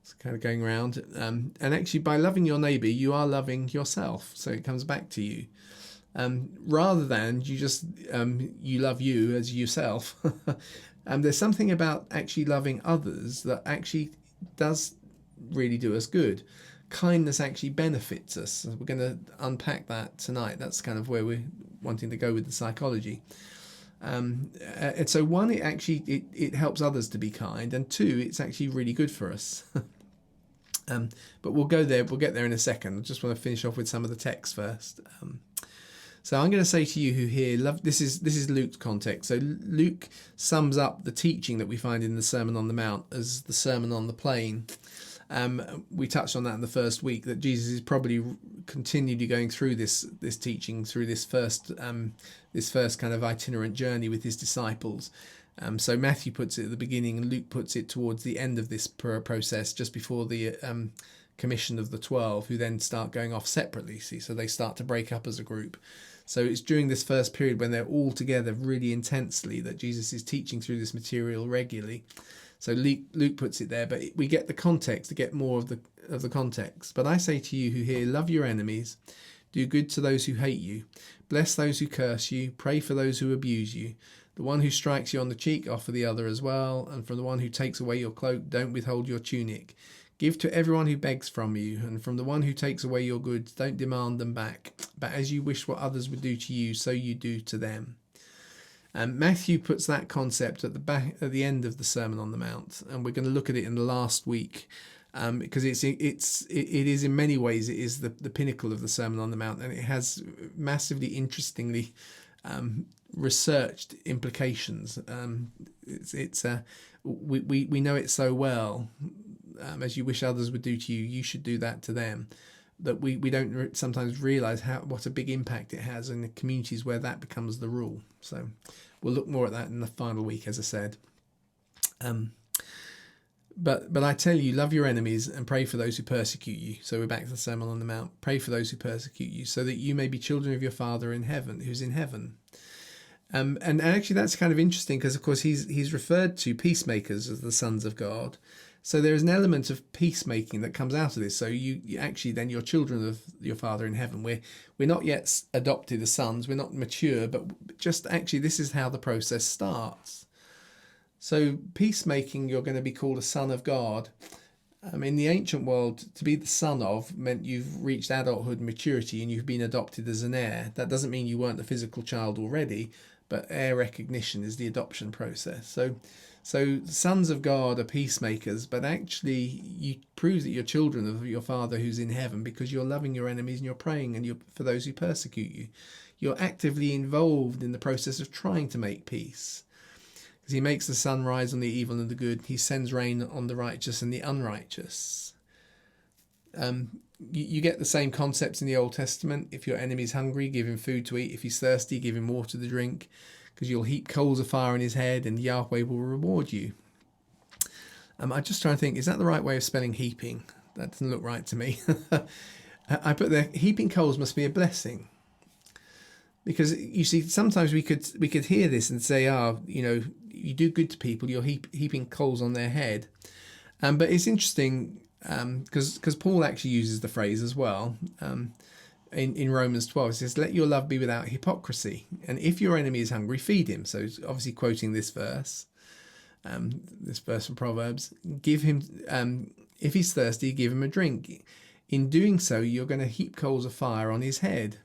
It's kind of going around, and actually by loving your neighbor, you are loving yourself. So it comes back to you. Rather than you just you love you as yourself. There's something about actually loving others that actually does really do us good. Kindness actually benefits us. We're going to unpack that tonight. That's kind of where we're wanting to go with the psychology. And so one, it helps others to be kind, and two, it's actually really good for us. But we'll go there. We'll get there in a second. I just want to finish off with some of the text first. So I'm going to say to you who hear, love. This is Luke's context. So Luke sums up the teaching that we find in the Sermon on the Mount as the Sermon on the Plain. We touched on that in the first week, that Jesus is probably continually going through this teaching through this first kind of itinerant journey with his disciples. So Matthew puts it at the beginning, and Luke puts it towards the end of this process, just before the commission of the 12, who then start going off separately. So they start to break up as a group. So it's during this first period when they're all together really intensely that Jesus is teaching through this material regularly. So Luke puts it there, but we get the context to get more of the context. But I say to you who hear, love your enemies, do good to those who hate you, bless those who curse you, pray for those who abuse you. The one who strikes you on the cheek, offer the other as well, and from the one who takes away your cloak, don't withhold your tunic. Give to everyone who begs from you, and from the one who takes away your goods, don't demand them back. But as you wish what others would do to you, so you do to them. And Matthew puts that concept at the end of the Sermon on the Mount, and we're going to look at it in the last week, because it is in many ways it is the pinnacle of the Sermon on the Mount, and it has massively interestingly researched implications. We know it so well. As you wish others would do to you, you should do that to them. That we don't sometimes realise what a big impact it has in the communities where that becomes the rule. So we'll look more at that in the final week, as I said. But I tell you, love your enemies and pray for those who persecute you. So we're back to the Sermon on the Mount. Pray for those who persecute you, so that you may be children of your Father in heaven, who's in heaven. And actually that's kind of interesting, because of course he's referred to peacemakers as the sons of God. So there is an element of peacemaking that comes out of this. So you actually then you're children of your Father in heaven. We're not yet adopted as sons. We're not mature, but just actually this is how the process starts. So peacemaking, you're going to be called a son of God. In the ancient world, to be the son of meant you've reached adulthood maturity and you've been adopted as an heir. That doesn't mean you weren't a physical child already, but heir recognition is the adoption process. So sons of God are peacemakers, but actually you prove that you're children of your Father who's in heaven, because you're loving your enemies and you're praying and you're for those who persecute you. You're actively involved in the process of trying to make peace. Because he makes the sun rise on the evil and the good. He sends rain on the righteous and the unrighteous. You get the same concepts in the Old Testament. If your enemy's hungry, give him food to eat. If he's thirsty, give him water to drink. because you'll heap coals of fire on his head, and Yahweh will reward you. I'm just trying to think, is that the right way of spelling heaping? That doesn't look right to me. I put there, heaping coals must be a blessing. Because you see, sometimes we could hear this and say, you do good to people, you're heaping coals on their head. But it's interesting because Paul actually uses the phrase as well. In Romans 12, it says, let your love be without hypocrisy. And if your enemy is hungry, feed him. So it's obviously quoting this verse from Proverbs. Give him, if he's thirsty, give him a drink. In doing so, you're going to heap coals of fire on his head.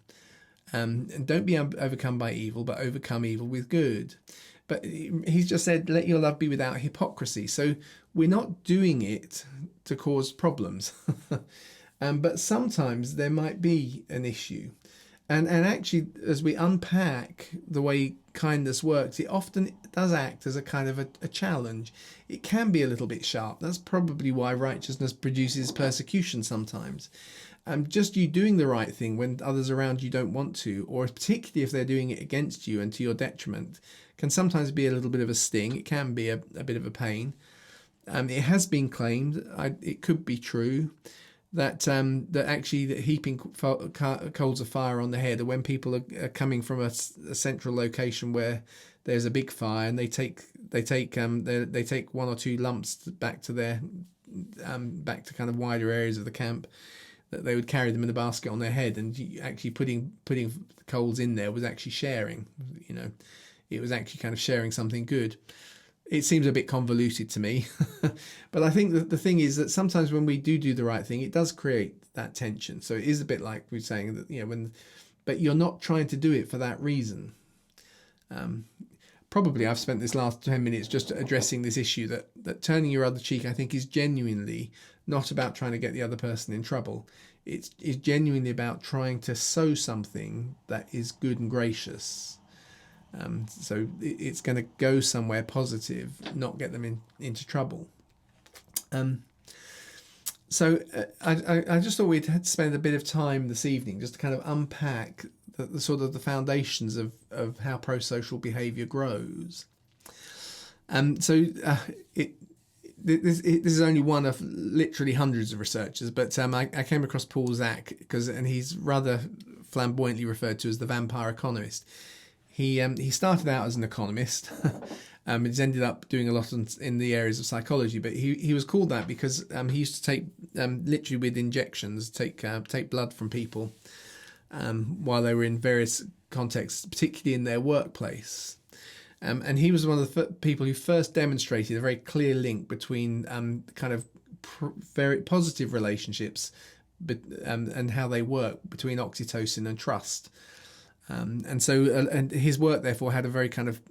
And don't be overcome by evil, but overcome evil with good. But he's just said, let your love be without hypocrisy. So we're not doing it to cause problems. But sometimes there might be an issue. And actually, as we unpack the way kindness works, it often does act as a kind of a challenge. It can be a little bit sharp. That's probably why righteousness produces persecution sometimes. Just you doing the right thing when others around you don't want to, or particularly if they're doing it against you and to your detriment, can sometimes be a little bit of a sting. It can be a bit of a pain. It has been claimed, it could be true, that actually that heaping coals of fire on the head, or when people are coming from a central location where there's a big fire, and they take one or two lumps back to kind of wider areas of the camp, that they would carry them in a basket on their head, and actually putting coals in there was actually sharing. It was actually kind of sharing something good. It seems a bit convoluted to me, but I think that the thing is that sometimes when we do the right thing, it does create that tension. So it is a bit like we're saying that but you're not trying to do it for that reason. Probably I've spent this last 10 minutes just addressing this issue that turning your other cheek, I think, is genuinely not about trying to get the other person in trouble. It's genuinely about trying to sow something that is good and gracious. So it's going to go somewhere positive, not get them into trouble. So I just thought we'd had to spend a bit of time this evening just to kind of unpack the sort of the foundations of how prosocial behaviour grows. This is only one of literally hundreds of researchers, but I came across Paul Zak and he's rather flamboyantly referred to as the vampire economist. He started out as an economist. He's ended up doing a lot in the areas of psychology, but he was called that because he used to take literally with injections take blood from people while they were in various contexts, particularly in their workplace. And he was one of the people who first demonstrated a very clear link between kind of very positive relationships and how they work between oxytocin and trust. And his work therefore had a very kind of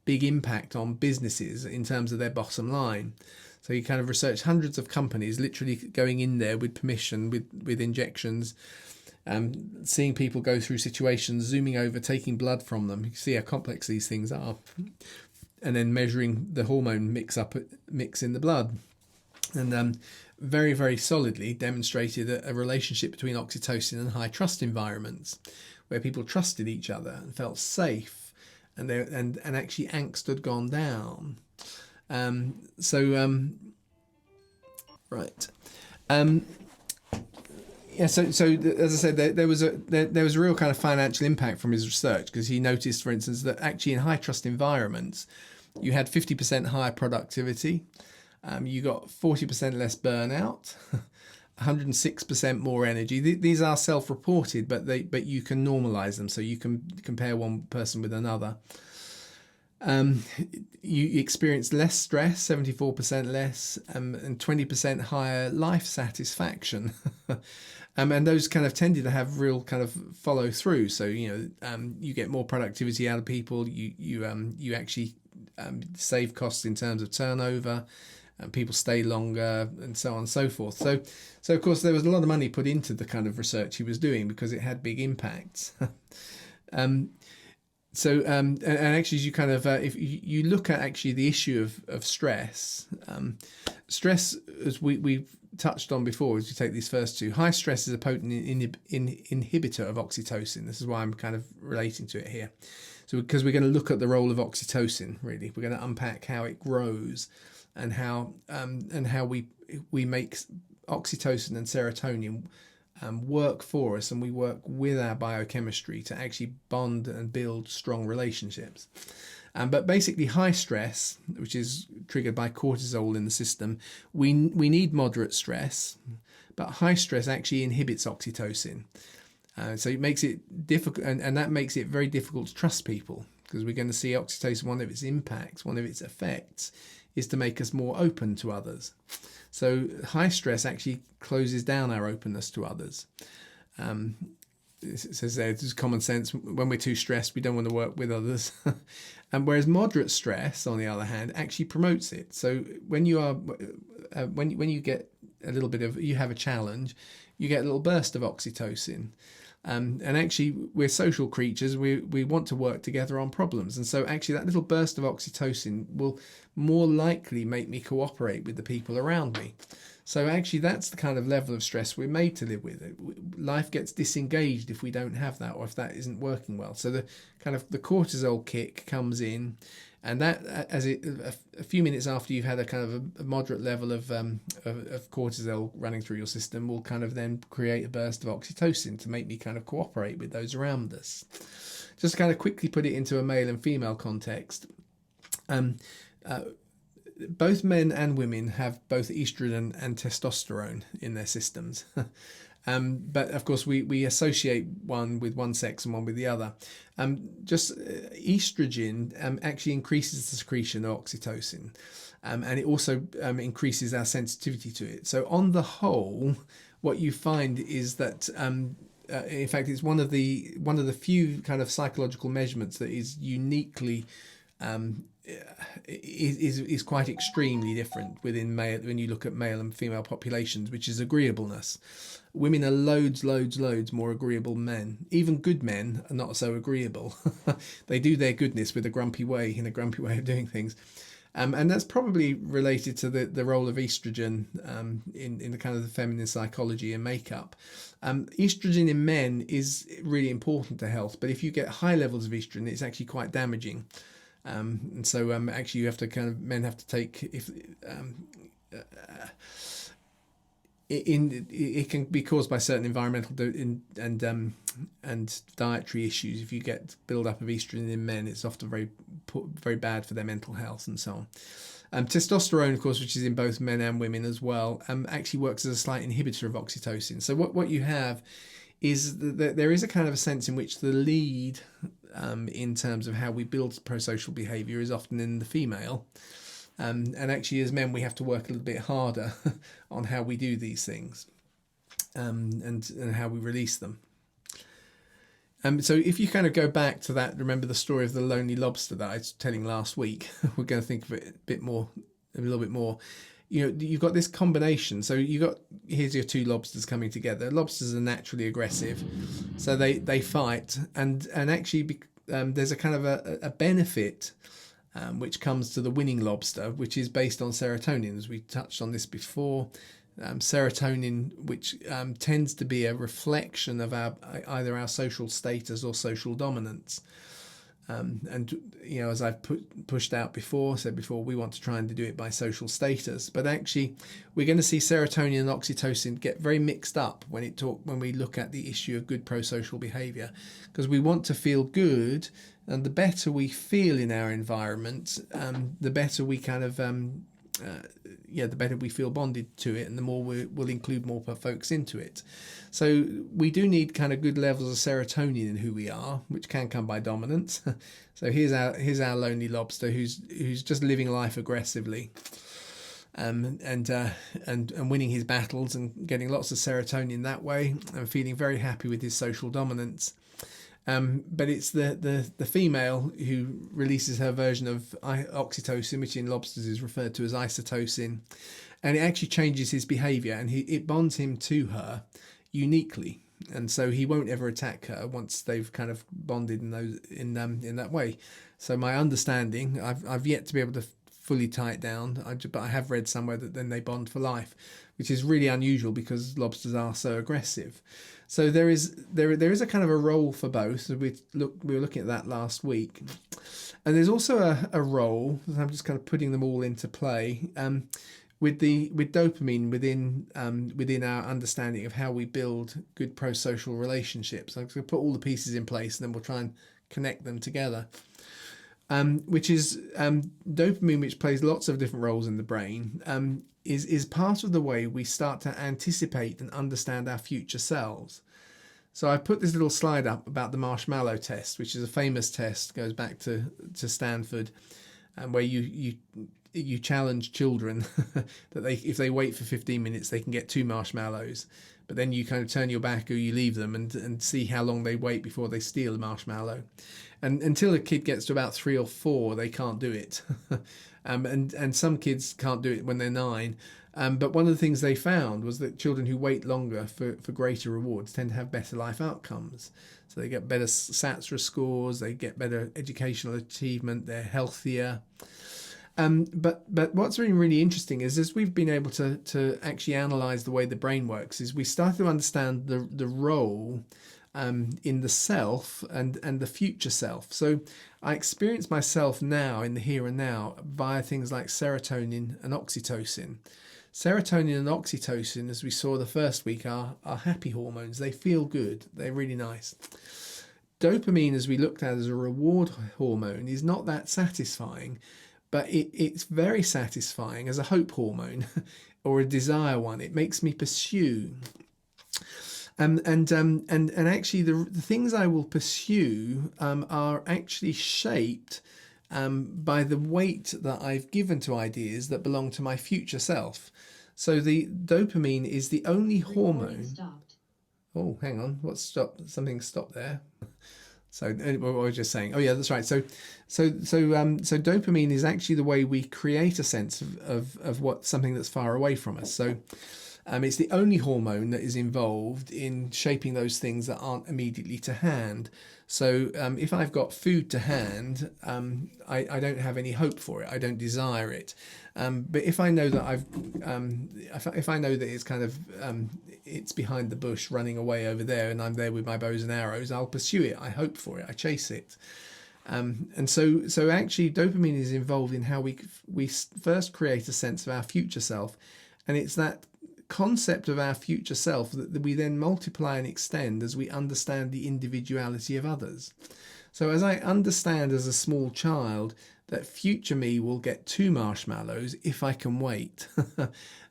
big impact on businesses in terms of their bottom line. So he kind of researched hundreds of companies literally going in there with permission, with injections, seeing people go through situations, zooming over, taking blood from them. You see how complex these things are, and then measuring the hormone mix in the blood, and very, very solidly demonstrated a relationship between oxytocin and high trust environments, where people trusted each other and felt safe, and actually angst had gone down. So as I said, there was a real kind of financial impact from his research, because he noticed, for instance, that actually in high trust environments, you had 50% higher productivity, you got 40% less burnout, 106% more energy. These are self-reported, but you can normalize them, so you can compare one person with another. You experience less stress, 74% less, and 20% higher life satisfaction. And those kind of tended to have real kind of follow through. So you get more productivity out of people. You actually save costs in terms of turnover. People stay longer, and so on and so forth. So of course there was a lot of money put into the kind of research he was doing because it had big impacts. And actually, as you kind of if you look at actually the issue of stress, Stress, as we've touched on before, as you take these first two, high stress is a potent inhibitor of oxytocin. This is why I'm kind of relating to it here. So because we're going to look at the role of oxytocin, really, we're going to unpack how it grows and how we make oxytocin and serotonin work for us, and we work with our biochemistry to actually bond and build strong relationships. But basically, high stress, which is triggered by cortisol in the system, we need moderate stress, but high stress actually inhibits oxytocin. So it makes it difficult, and that makes it very difficult to trust people, because we're going to see oxytocin, one of its impacts, one of its effects, is to make us more open to others. So high stress actually closes down our openness to others. It says there, it's common sense. When we're too stressed, we don't want to work with others. And whereas moderate stress, on the other hand, actually promotes it. So when you are, when you get a little bit of, you have a challenge, you get a little burst of oxytocin. And actually, we're social creatures. We want to work together on problems. And so actually that little burst of oxytocin will more likely make me cooperate with the people around me. So actually, that's the kind of level of stress we're made to live with. Life gets disengaged if we don't have that, or if that isn't working well. So the kind of the cortisol kick comes in, and that, a few minutes after you've had a kind of a moderate level of cortisol running through your system, will kind of then create a burst of oxytocin to make me kind of cooperate with those around us. Just to kind of quickly put it into a male and female context. Both men and women have both estrogen and testosterone in their systems. But of course, we associate one with one sex and one with the other. Estrogen actually increases the secretion of oxytocin, and it also increases our sensitivity to it. So on the whole, what you find is that in fact, it's one of the few kind of psychological measurements that is uniquely is quite extremely different within male, when you look at male and female populations, which is agreeableness. Women are loads more agreeable than men. Even good men are not so agreeable. They do their goodness with a grumpy way, in a grumpy way of doing things. And that's probably related to the role of estrogen in the kind of the feminine psychology and makeup. Estrogen in men is really important to health, but if you get high levels of estrogen, it's actually quite damaging. And so actually you have to men have to take, if it can be caused by certain environmental and dietary issues. If you get build up of estrogen in men, it's often very bad for their mental health and so on. Testosterone, of course, which is in both men and women as well, actually works as a slight inhibitor of oxytocin. So what you have is that there is a kind of a sense in which the lead in terms of how we build prosocial behaviour is often in the female. And actually, as men, we have to work a little bit harder on how we do these things, and how we release them. So if you kind of go back to that, remember the story of the lonely lobster that I was telling last week. We're going to think of it a little bit more. You've got this combination. So here's your two lobsters coming together. Lobsters are naturally aggressive, so they fight, and actually there's a kind of a benefit which comes to the winning lobster, which is based on serotonin, as we touched on this before. Serotonin, which tends to be a reflection of either our social status or social dominance. And as I've said before, we want to try and do it by social status, but actually we're going to see serotonin and oxytocin get very mixed up when we look at the issue of good prosocial behaviour, because we want to feel good, and the better we feel in our environment, the better we kind of the better we feel bonded to it, and the more we'll include more folks into it. So we do need kind of good levels of serotonin in who we are, which can come by dominance. So here's our lonely lobster who's just living life aggressively, and winning his battles and getting lots of serotonin that way, and feeling very happy with his social dominance. But it's the female who releases her version of oxytocin, which in lobsters is referred to as isotocin, and it actually changes his behaviour, and it bonds him to her uniquely, and so he won't ever attack her once they've kind of bonded in that way. So my understanding, I've yet to be able to fully tie it down. But I have read somewhere that then they bond for life, which is really unusual because lobsters are so aggressive. So there is a kind of a role for both. So we were looking at that last week, and there's also a role. I'm just kind of putting them all into play. With dopamine within our understanding of how we build good prosocial relationships. I'm going to put all the pieces in place, and then we'll try and connect them together. Which is dopamine, which plays lots of different roles in the brain, is part of the way we start to anticipate and understand our future selves. So I put this little slide up about the marshmallow test, which is a famous test, goes back to Stanford, and where you challenge children that if they wait for 15 minutes, they can get 2 marshmallows. But then you kind of turn your back or you leave them and see how long they wait before they steal a marshmallow. And until a kid gets to about 3 or 4, they can't do it. And some kids can't do it when they're 9. But one of the things they found was that children who wait longer for greater rewards tend to have better life outcomes. So they get better SATs scores, they get better educational achievement, they're healthier. But what's really, really interesting is, as we've been able to actually analyse the way the brain works, is we start to understand the role in the self and the future self. So I experience myself now in the here and now via things like serotonin and oxytocin. Serotonin and oxytocin, as we saw the first week, are happy hormones. They feel good. They're really nice. Dopamine, as we looked at as a reward hormone, is not that satisfying, but it's very satisfying as a hope hormone or a desire one. It makes me pursue. And actually the things I will pursue are actually shaped by the weight that I've given to ideas that belong to my future self. So the dopamine is the only hormone. Oh, hang on, what's stopped? Something stopped there. So what I was just saying. Oh yeah, that's right. So dopamine is actually the way we create a sense of what something that's far away from us. So it's the only hormone that is involved in shaping those things that aren't immediately to hand. So if I've got food to hand, I don't have any hope for it. I don't desire it. But if I know that if I know that it's kind of it's behind the bush running away over there, and I'm there with my bows and arrows, I'll pursue it. I hope for it. I chase it. And so actually dopamine is involved in how we first create a sense of our future self, and it's that concept of our future self that we then multiply and extend as we understand the individuality of others. So as I understand as a small child that future me will get 2 marshmallows if I can wait,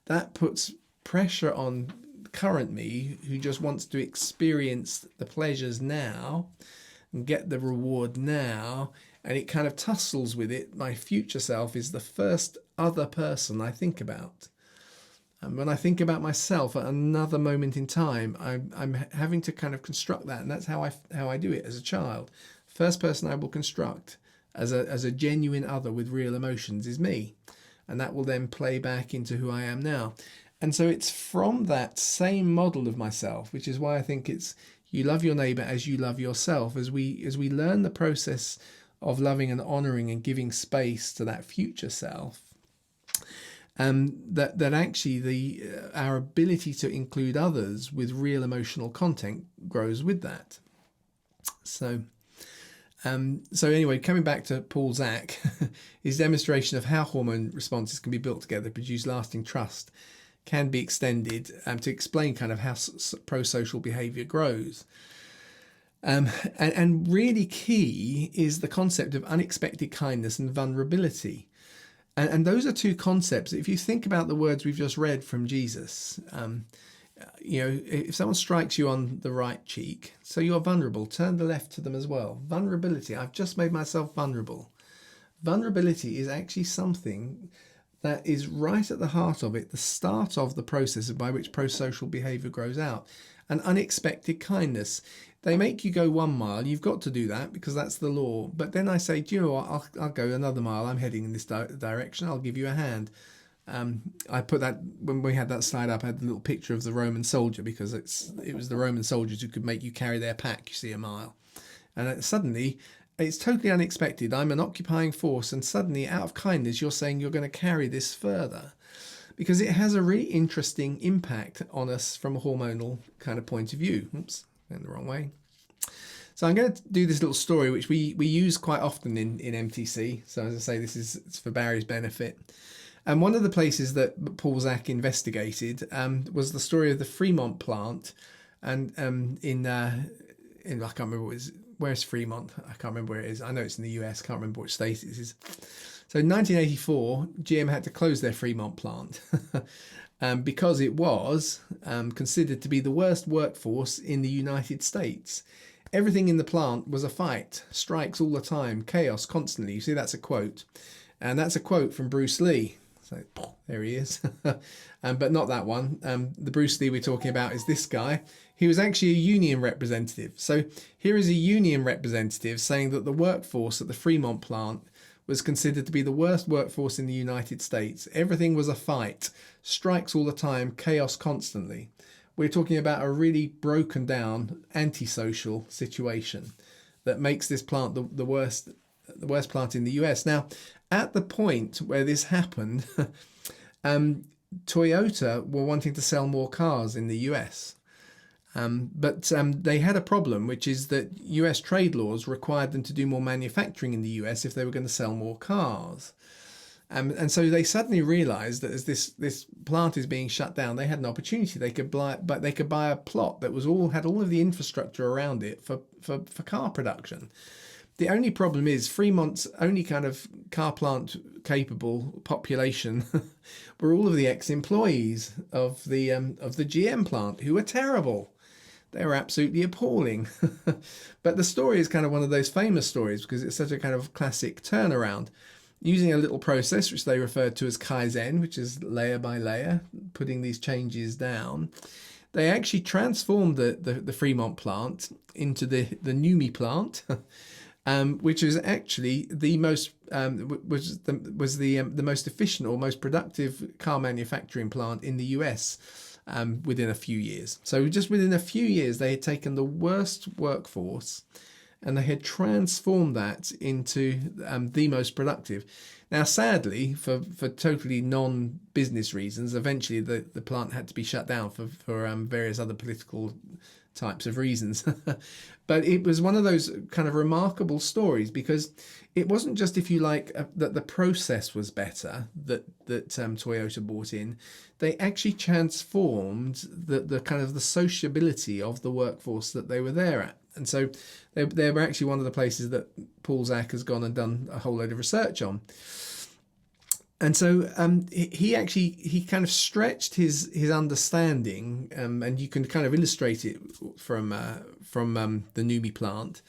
that puts pressure on current me, who just wants to experience the pleasures now and get the reward now, and it kind of tussles with it. My future self is the first other person I think about. And when I think about myself at another moment in time, I'm having to kind of construct that, and that's how I do it as a child. First person I will construct as a genuine other with real emotions is me, and that will then play back into who I am now. And so it's from that same model of myself, which is why I think it's you love your neighbour as you love yourself. As we learn the process of loving and honouring and giving space to that future self, that actually our ability to include others with real emotional content grows with that. So anyway, coming back to Paul Zak, his demonstration of how hormone responses can be built together to produce lasting trust can be extended to explain kind of how prosocial behaviour grows. And really key is the concept of unexpected kindness and vulnerability. And those are 2 concepts. If you think about the words we've just read from Jesus, if someone strikes you on the right cheek, so you're vulnerable, turn the left to them as well. Vulnerability, I've just made myself vulnerable. Vulnerability is actually something that is right at the heart of it, the start of the process by which prosocial behaviour grows out. And unexpected kindness. They make you go 1 mile. You've got to do that because that's the law. But then I say, do you know what? I'll go another mile. I'm heading in this direction. I'll give you a hand. I put that, when we had that slide up, I had the little picture of the Roman soldier, because it was the Roman soldiers who could make you carry their pack, you see, a mile. And suddenly it's totally unexpected. I'm an occupying force, and suddenly, out of kindness, you're saying you're going to carry this further. Because it has a really interesting impact on us from a hormonal kind of point of view. Oops, went the wrong way. So I'm going to do this little story, which we use quite often in MTC. So as I say, it's for Barry's benefit. And one of the places that Paul Zak investigated was the story of the Fremont plant, and in I can't remember where's Fremont. I can't remember where it is. I know it's in the US. Can't remember which state it is. So in 1984, GM had to close their Fremont plant because it was considered to be the worst workforce in the United States. Everything in the plant was a fight, strikes all the time, chaos constantly. You see, that's a quote. And that's a quote from Bruce Lee. So there he is. But not that one. The Bruce Lee we're talking about is this guy. He was actually a union representative. So here is a union representative saying that the workforce at the Fremont plant was considered to be the worst workforce in the United States. Everything was a fight, strikes all the time, chaos constantly. We're talking about a really broken down, antisocial situation that makes this plant the worst plant in the US. Now, at the point where this happened, Toyota were wanting to sell more cars in the US. But they had a problem, which is that US trade laws required them to do more manufacturing in the US if they were going to sell more cars. And so they suddenly realized that as this plant is being shut down, they had an opportunity. They could buy a plot that had all of the infrastructure around it for car production. The only problem is Fremont's only kind of car plant capable population were all of the ex-employees of the GM plant, who were terrible. They were absolutely appalling. But the story is kind of one of those famous stories because it's such a kind of classic turnaround. Using a little process which they referred to as Kaizen, which is layer by layer, putting these changes down, they actually transformed the Fremont plant into the NUMMI plant, which is actually the most the most efficient or most productive car manufacturing plant in the US within a few years. So just within a few years, they had taken the worst workforce and they had transformed that into the most productive. Now, sadly, for totally non-business reasons, eventually the plant had to be shut down for various other political types of reasons. But it was one of those kind of remarkable stories because it wasn't just, if you like, that the process was better that Toyota brought in. They actually transformed the kind of the sociability of the workforce that they were there at. And so they were actually one of the places that Paul Zak has gone and done a whole load of research on. And so he kind of stretched his understanding, and you can kind of illustrate it from the NUMMI plant,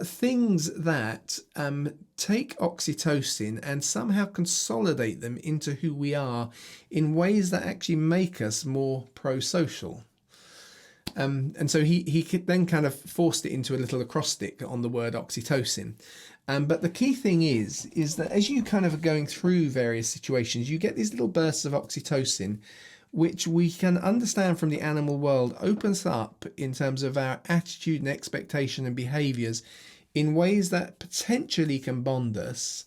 things that take oxytocin and somehow consolidate them into who we are in ways that actually make us more prosocial. And so he then kind of forced it into a little acrostic on the word oxytocin. But the key thing is that as you kind of are going through various situations, you get these little bursts of oxytocin, which we can understand from the animal world opens up in terms of our attitude and expectation and behaviours in ways that potentially can bond us.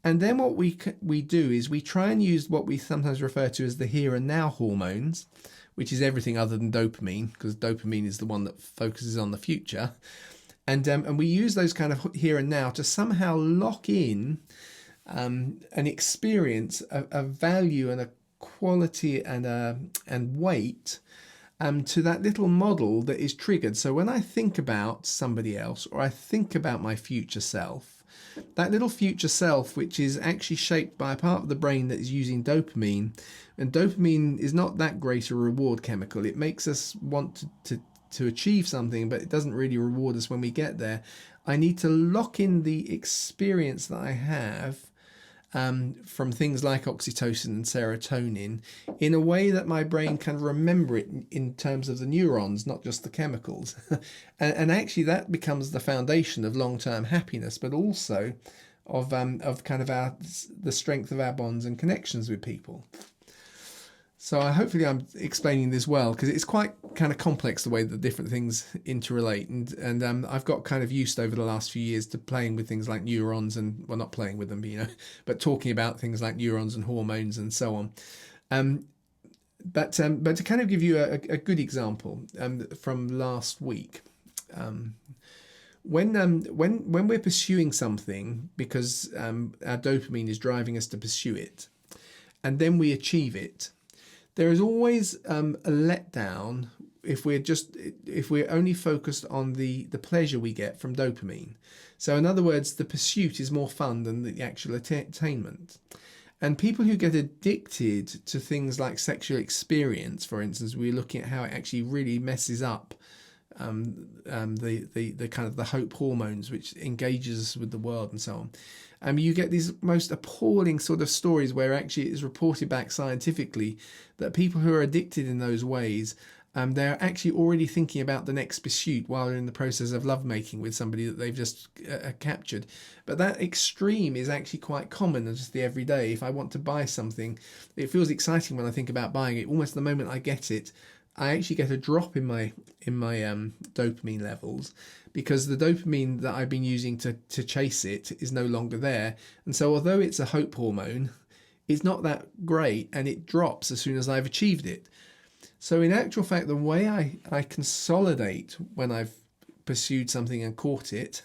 And then what we do is we try and use what we sometimes refer to as the here and now hormones, which is everything other than dopamine, because dopamine is the one that focuses on the future. And we use those kind of here and now to somehow lock in an experience, a value and a quality and weight to that little model that is triggered. So when I think about somebody else or I think about my future self, that little future self, which is actually shaped by a part of the brain that is using dopamine, and dopamine is not that great a reward chemical. It makes us want to achieve something, but it doesn't really reward us when we get there. I need to lock in the experience that I have from things like oxytocin and serotonin in a way that my brain can remember it in terms of the neurons, not just the chemicals. and actually that becomes the foundation of long-term happiness, but also of kind of the strength of our bonds and connections with people. So hopefully I'm explaining this well, because it's quite kind of complex the way that different things interrelate, and I've got kind of used over the last few years to playing with things like neurons and, well, not playing with them, but talking about things like neurons and hormones and so on. But to kind of give you a good example from last week, when we're pursuing something because our dopamine is driving us to pursue it, and then we achieve it, there is always a letdown if we're only focused on the pleasure we get from dopamine. So in other words, the pursuit is more fun than the actual attainment. And people who get addicted to things like sexual experience, for instance, we're looking at how it actually really messes up the kind of the hope hormones, which engages us with the world and so on. You get these most appalling sort of stories where actually it is reported back scientifically that people who are addicted in those ways, they're actually already thinking about the next pursuit while they're in the process of lovemaking with somebody that they've just captured. But that extreme is actually quite common in just the everyday. If I want to buy something, it feels exciting when I think about buying it. Almost the moment I get it, I actually get a drop in my dopamine levels, because the dopamine that I've been using to chase it is no longer there. And so although it's a hope hormone, it's not that great, and it drops as soon as I've achieved it. So in actual fact, the way I consolidate when I've pursued something and caught it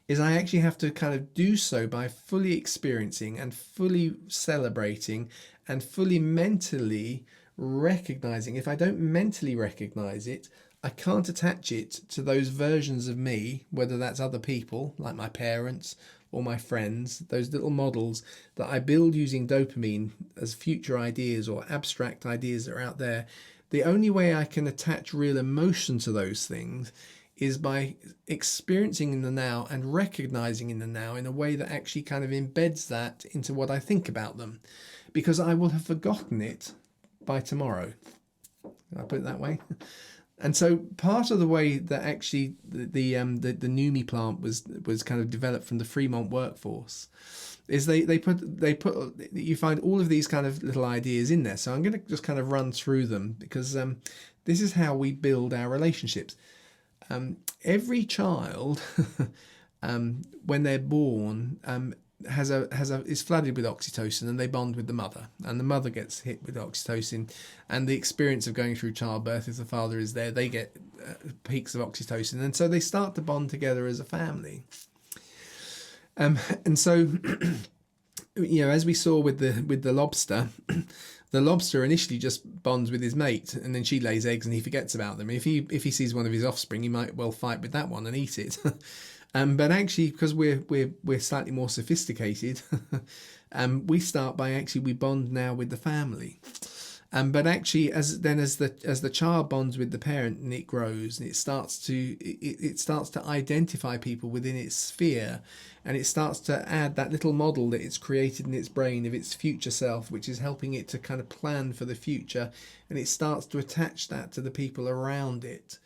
is I actually have to kind of do so by fully experiencing and fully celebrating and fully mentally recognizing. If I don't mentally recognize it, I can't attach it to those versions of me, whether that's other people like my parents or my friends, those little models that I build using dopamine as future ideas or abstract ideas that are out there. The only way I can attach real emotion to those things is by experiencing in the now and recognizing in the now in a way that actually kind of embeds that into what I think about them, because I will have forgotten it by tomorrow. Can I put it that way? And so part of the way that actually the Numi plant was kind of developed from the Fremont workforce is they put you find all of these kind of little ideas in there. So I'm going to just kind of run through them, because this is how we build our relationships. Every child when they're born is flooded with oxytocin, and they bond with the mother, and the mother gets hit with oxytocin, and the experience of going through childbirth, if the father is there, they get peaks of oxytocin, and so they start to bond together as a family. And so as we saw with the lobster, the lobster initially just bonds with his mate, and then she lays eggs and he forgets about them. If he sees one of his offspring, he might well fight with that one and eat it. But actually, because we're slightly more sophisticated, we start by we bond now with the family. But actually, as the child bonds with the parent and it grows, and it starts to identify people within its sphere, and it starts to add that little model that it's created in its brain of its future self, which is helping it to kind of plan for the future, and it starts to attach that to the people around it.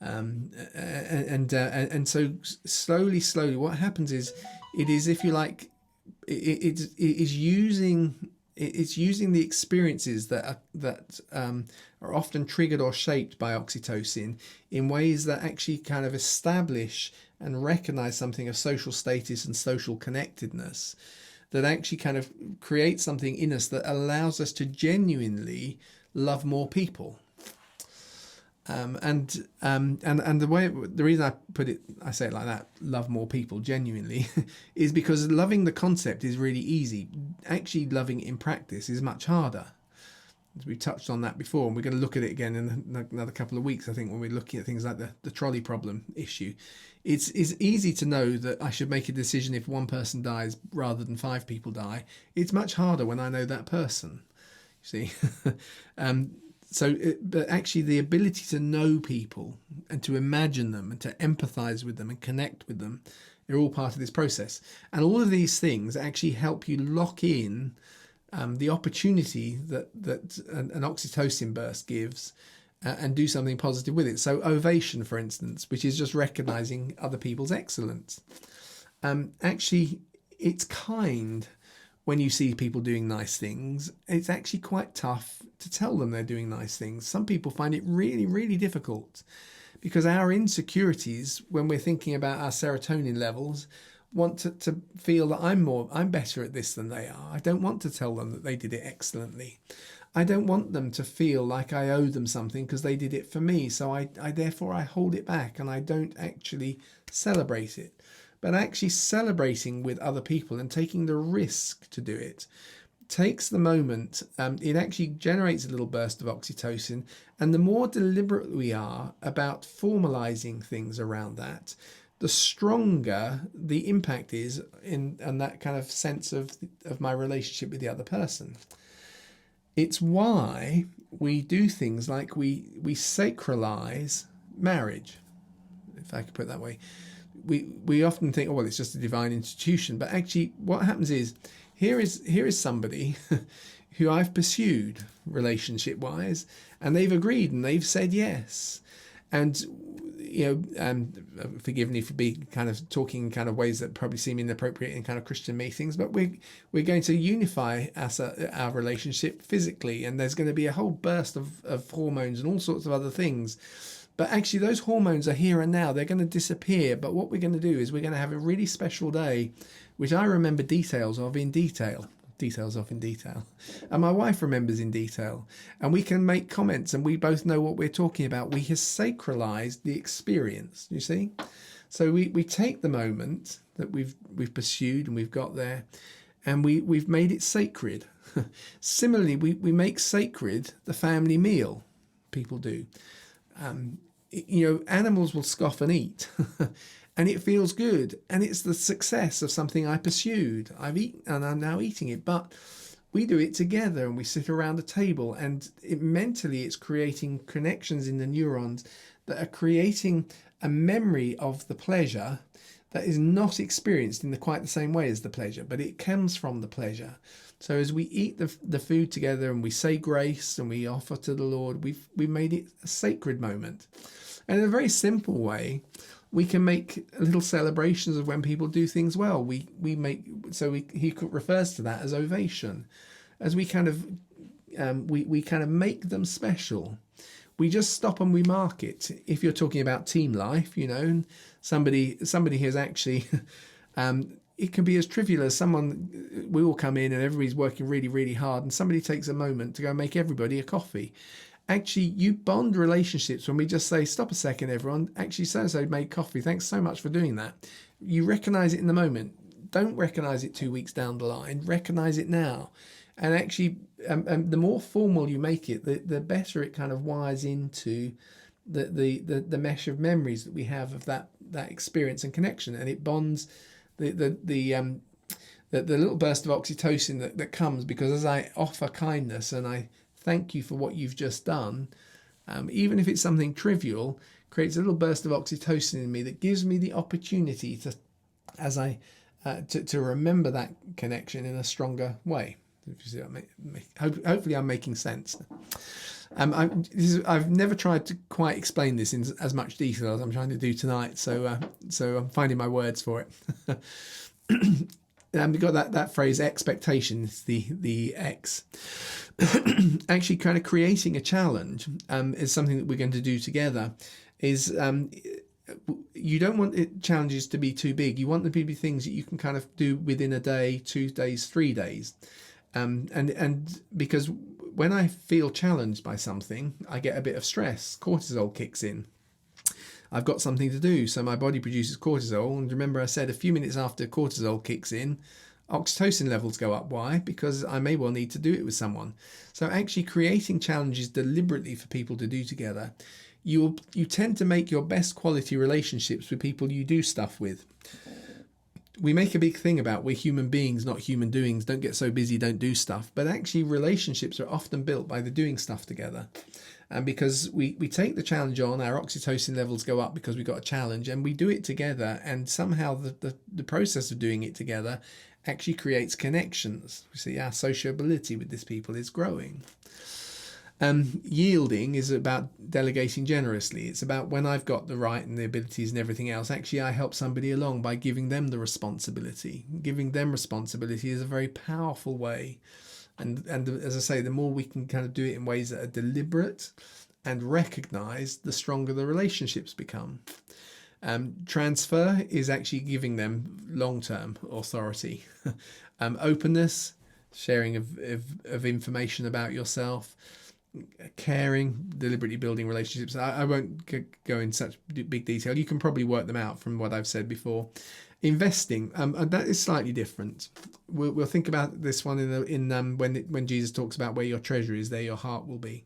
And so slowly what happens is, it is, if you like, it's using the experiences that are often triggered or shaped by oxytocin in ways that actually kind of establish and recognize something of social status and social connectedness, that actually kind of creates something in us that allows us to genuinely love more people. And the reason I say it like that, love more people genuinely, is because loving the concept is really easy. Actually loving it in practice is much harder. As we touched on that before, and we're going to look at it again in another couple of weeks, I think, when we're looking at things like the trolley problem issue. It's easy to know that I should make a decision if one person dies rather than 5 people die. It's much harder when I know that person, you see. But actually the ability to know people and to imagine them and to empathize with them and connect with them, they're all part of this process. And all of these things actually help you lock in the opportunity that an oxytocin burst gives, and do something positive with it. So ovation, for instance, which is just recognizing other people's excellence. Actually, it's kind when you see people doing nice things, it's actually quite tough to tell them they're doing nice things. Some people find it really, really difficult because our insecurities, when we're thinking about our serotonin levels, want to feel that I'm better at this than they are. I don't want to tell them that they did it excellently. I don't want them to feel like I owe them something because they did it for me. So I therefore I hold it back and I don't actually celebrate it. But actually celebrating with other people and taking the risk to do it takes the moment. It actually generates a little burst of oxytocin. And the more deliberate we are about formalizing things around that, the stronger the impact is and that kind of sense of my relationship with the other person. It's why we do things like we sacralize marriage, if I could put it that way. We often think, oh, well, it's just a divine institution. But actually what happens is, here is somebody who I've pursued relationship-wise, and they've agreed and they've said yes. And forgive me for be kind of talking in kind of ways that probably seem inappropriate in kind of Christian meetings, but we're going to unify our relationship physically, and there's going to be a whole burst of hormones and all sorts of other things. But actually those hormones are here and now. They're going to disappear. But what we're going to do is we're going to have a really special day, which I remember details of in detail. And my wife remembers in detail. And we can make comments and we both know what we're talking about. We have sacralized the experience, you see? So we take the moment that we've pursued and we've got there, and we've made it sacred. Similarly, we make sacred the family meal. People do. Animals will scoff and eat and it feels good, and it's the success of something I pursued. I've eaten and I'm now eating it, but we do it together and we sit around a table, and mentally it's creating connections in the neurons that are creating a memory of the pleasure that is not experienced in quite the same way as the pleasure, but it comes from the pleasure. So as we eat the food together and we say grace and we offer to the Lord, we've made it a sacred moment. And in a very simple way, we can make little celebrations of when people do things well. He refers to that as ovation, as we kind of we kind of make them special. We just stop and we mark it. If you're talking about team life, somebody has actually. It can be as trivial as we all come in and everybody's working really, really hard, and somebody takes a moment to go make everybody a coffee. Actually, you bond relationships when we just say, stop a second, everyone. Actually, so-and-so made coffee. Thanks so much for doing that. You recognize it in the moment. Don't recognize it 2 weeks down the line. Recognize it now. And actually, the more formal you make it, the better it kind of wires into the mesh of memories that we have of that experience and connection. And it bonds the little burst of oxytocin that comes because as I offer kindness and I thank you for what you've just done, even if it's something trivial, creates a little burst of oxytocin in me that gives me the opportunity to remember that connection in a stronger way. Hopefully I'm making sense. I've never tried to quite explain this in as much detail as I'm trying to do tonight, so I'm finding my words for it. We've got that phrase, expectation, the X. Actually kind of creating a challenge is something that we're going to do together. You don't want challenges to be too big. You want them to be things that you can kind of do within a day, 2 days, 3 days. And because when I feel challenged by something, I get a bit of stress. Cortisol kicks in. I've got something to do, so my body produces cortisol. And remember I said a few minutes after cortisol kicks in, oxytocin levels go up. Why? Because I may well need to do it with someone. So actually creating challenges deliberately for people to do together, you tend to make your best quality relationships with people you do stuff with. We make a big thing about we're human beings, not human doings. Don't get so busy, don't do stuff. But actually relationships are often built by the doing stuff together. And because we take the challenge on, our oxytocin levels go up because we got a challenge, and we do it together. And somehow the process of doing it together actually creates connections. We see our sociability with these people is growing. Yielding is about delegating generously. It's about when I've got the right and the abilities and everything else, actually I help somebody along by giving them the responsibility. Giving them responsibility is a very powerful way. And as I say, the more we can kind of do it in ways that are deliberate and recognised, the stronger the relationships become. Transfer is actually giving them long-term authority. Openness, sharing of information about yourself. Caring, deliberately building relationships. I won't go in such big detail. You can probably work them out from what I've said before. Investing, that is slightly different. We'll think about this one when Jesus talks about where your treasure is, there your heart will be.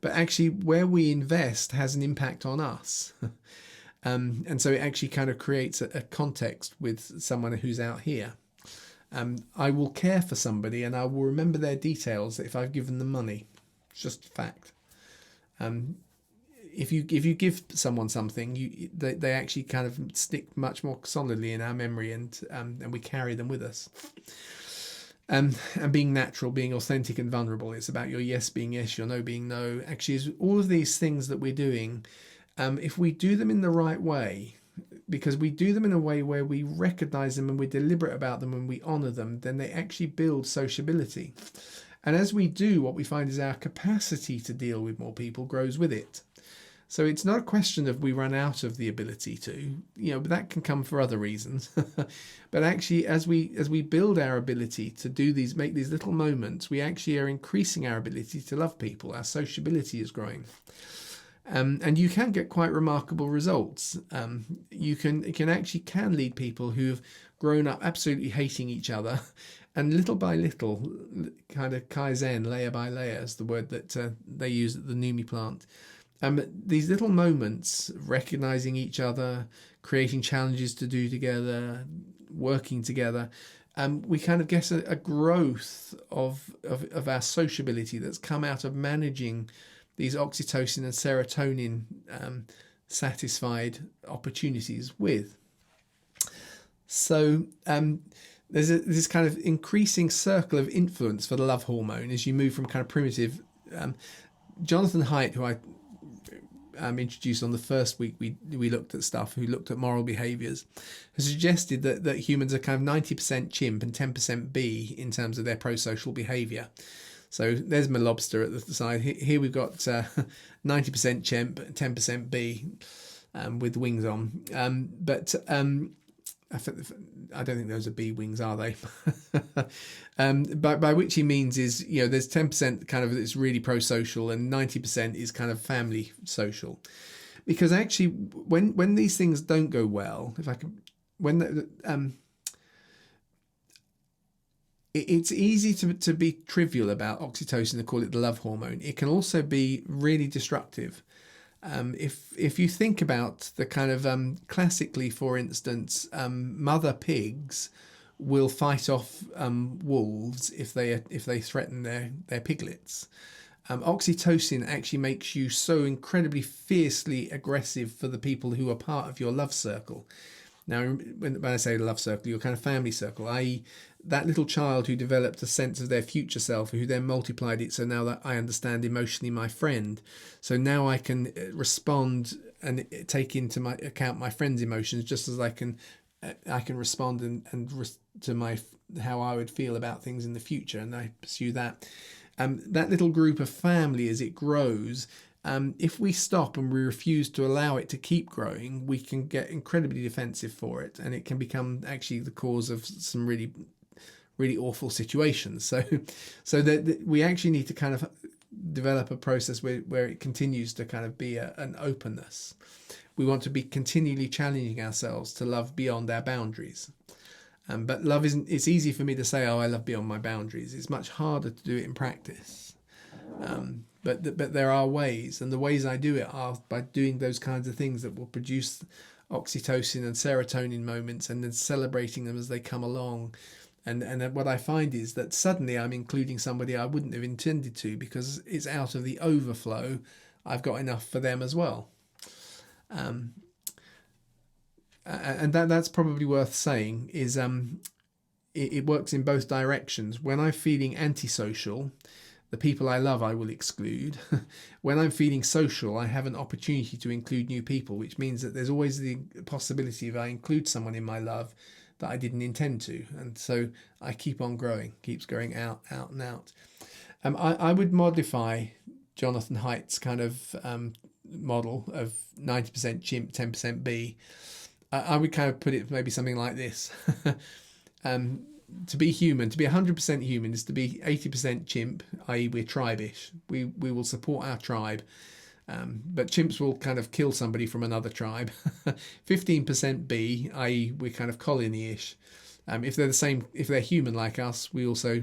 But actually, where we invest has an impact on us. And so it actually kind of creates a context with someone who's out here. I will care for somebody and I will remember their details if I've given them money. It's just a fact. If you give someone something, they actually kind of stick much more solidly in our memory, and we carry them with us. And being natural, being authentic and vulnerable. It's about your yes being yes, your no being no. Actually, all of these things that we're doing, if we do them in the right way, because we do them in a way where we recognize them and we're deliberate about them and we honor them, then they actually build sociability. And as we do, what we find is our capacity to deal with more people grows with it. So it's not a question of we run out of the ability to, but that can come for other reasons. But actually, as we build our ability to make these little moments, we actually are increasing our ability to love people. Our sociability is growing. And you can get quite remarkable results. It can lead people who have grown up absolutely hating each other, and little by little, kind of kaizen, layer by layer, is the word that they use at the Numi plant. These little moments, recognizing each other, creating challenges to do together, working together, we kind of get a growth of our sociability that's come out of managing these oxytocin and serotonin satisfied opportunities with. So there's this kind of increasing circle of influence for the love hormone as you move from kind of primitive. Jonathan Haidt, who I introduced on the first week we looked at stuff, who looked at moral behaviours, has suggested that humans are kind of 90% chimp and 10% bee in terms of their prosocial behaviour. So there's my lobster at the side. Here we've got 90% chimp, 10% bee, with wings on. But I don't think those are bee wings, are they? By which he means is, there's 10% kind of it's really pro-social and 90% is kind of family social. Because actually, when these things don't go well, it's easy to be trivial about oxytocin and call it the love hormone. It can also be really destructive. If you think about the kind of classically, for instance, mother pigs will fight off wolves if they threaten their piglets. Oxytocin actually makes you so incredibly fiercely aggressive for the people who are part of your love circle. Now, when I say love circle, your kind of family circle, i.e. that little child who developed a sense of their future self, who then multiplied it, so now that I understand emotionally my friend, so now I can respond and take into my account my friend's emotions, just as I can respond to how I would feel about things in the future, and I pursue that. That little group of family, as it grows, if we stop and we refuse to allow it to keep growing, we can get incredibly defensive for it, and it can become actually the cause of some really, really awful situations. So that we actually need to kind of develop a process where it continues to kind of be an openness. We want to be continually challenging ourselves to love beyond our boundaries. But love isn't. It's easy for me to say, "Oh, I love beyond my boundaries." It's much harder to do it in practice. But there are ways, and the ways I do it are by doing those kinds of things that will produce oxytocin and serotonin moments, and then celebrating them as they come along. And what I find is that suddenly I'm including somebody I wouldn't have intended to, because it's out of the overflow. I've got enough for them as well. And that's probably worth saying is it works in both directions. When I'm feeling antisocial, The people I love, I will exclude. When I'm feeling social, I have an opportunity to include new people, which means that there's always the possibility if I include someone in my love that I didn't intend to. And so I keep on growing, keeps going out, out and out. I would modify Jonathan Haidt's kind of model of 90% chimp, 10% bee. I would kind of put it maybe something like this. To be human, to be 100% human is to be 80% chimp, i.e. we're tribe-ish. We will support our tribe. But chimps will kind of kill somebody from another tribe. 15% bee, i.e. we're kind of colony-ish. If they're the same, if they're human like us, we also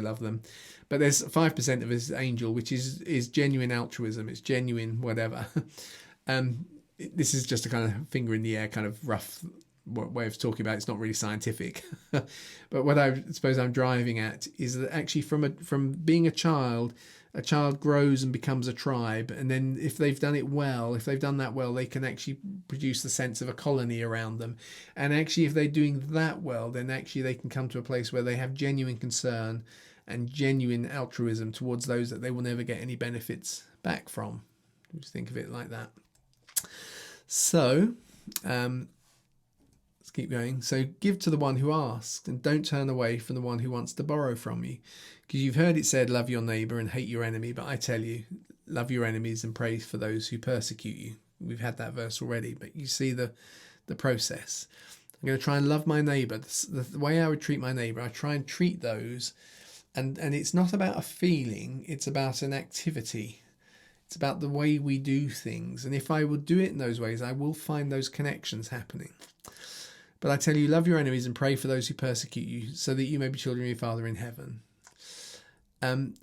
love them. But there's 5% of us angel, which is genuine altruism. It's genuine whatever. This is just a kind of finger in the air, kind of rough way of talking about it. It's not really scientific. But what I suppose I'm driving at is that actually from being a child grows and becomes a tribe, and then if they've done that well, they can actually produce the sense of a colony around them. And actually, if they're doing that well, then actually they can come to a place where they have genuine concern and genuine altruism towards those that they will never get any benefits back from. Just think of it like that. So, let's keep going. So, give to the one who asks, and don't turn away from the one who wants to borrow from you. Because you've heard it said, love your neighbour and hate your enemy. But I tell you, love your enemies and pray for those who persecute you. We've had that verse already, but you see the process. I'm going to try and love my neighbour. The way I would treat my neighbour, I try and treat those. And it's not about a feeling, it's about an activity. It's about the way we do things. And if I will do it in those ways, I will find those connections happening. But I tell you, love your enemies and pray for those who persecute you, so that you may be children of your Father in heaven. I'm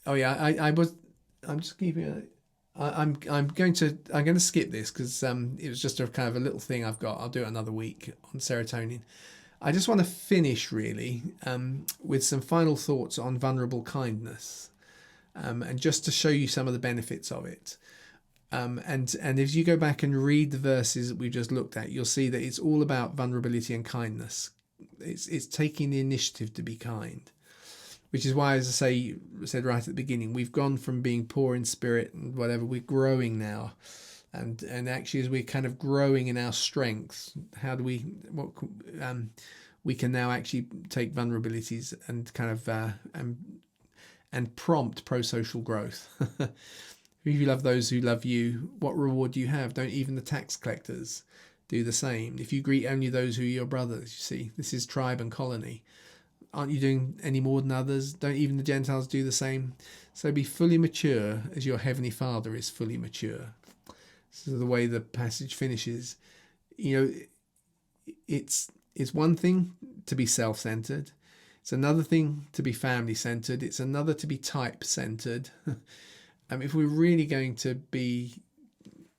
just keeping it. I'm going to skip this because it was just a kind of a little thing I've got. I'll do it another week on serotonin. I just want to finish really with some final thoughts on vulnerable kindness, and just to show you some of the benefits of it. And if you go back and read the verses that we've just looked at, you'll see that it's all about vulnerability and kindness. It's taking the initiative to be kind, which is why, as I said right at the beginning, we've gone from being poor in spirit and whatever, we're growing now. And actually, as we're kind of growing in our strengths, we can now actually take vulnerabilities and kind of and prompt prosocial growth. If you love those who love you, what reward do you have? Don't even the tax collectors do the same? If you greet only those who are your brothers, you see, this is tribe and colony. Aren't you doing any more than others? Don't even the Gentiles do the same? So be fully mature as your heavenly Father is fully mature. So the way the passage finishes, it's one thing to be self-centered. It's another thing to be family-centered. It's another to be type-centered. If we're really going to be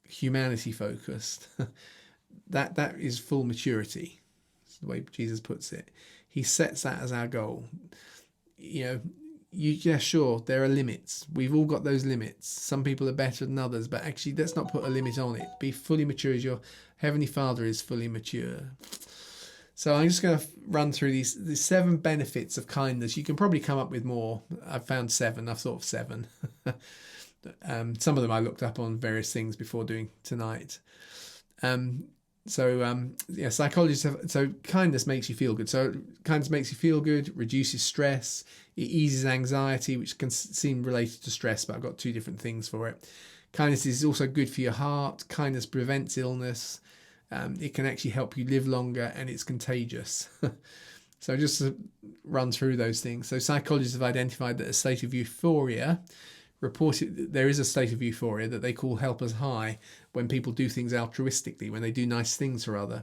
humanity-focused, that is full maturity. That's the way Jesus puts it. He sets that as our goal. Sure, there are limits. We've all got those limits. Some people are better than others, but actually let's not put a limit on it. Be fully mature as your Heavenly Father is fully mature. So I'm just going to run through these 7 benefits of kindness. You can probably come up with more. I've found 7. I've thought of 7. Some of them I looked up on various things before doing tonight. Psychologists have, so kindness makes you feel good. So kindness makes you feel good, reduces stress, it eases anxiety, which can seem related to stress, but I've got 2 different things for it. Kindness is also good for your heart. Kindness prevents illness. It can actually help you live longer, and it's contagious. So just to run through those things. So psychologists have identified that a state of euphoria, there is a state of euphoria that they call helpers high, when people do things altruistically, when they do nice things for others,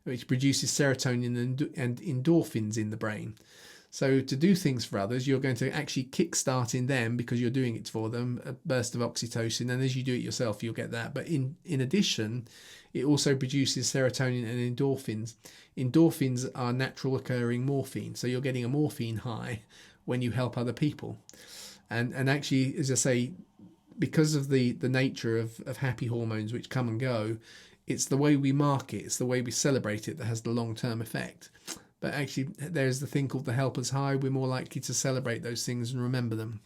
which produces serotonin and endorphins in the brain. So to do things for others, you're going to actually kickstart in them, because you're doing it for them, a burst of oxytocin, and as you do it yourself, you'll get that. But in addition, it also produces serotonin and endorphins. Endorphins are natural occurring morphine, so you're getting a morphine high when you help other people. And actually, as I say, because of the nature of happy hormones which come and go, it's the way we mark it, it's the way we celebrate it that has the long-term effect. But actually, there's the thing called the helper's high. We're more likely to celebrate those things and remember them.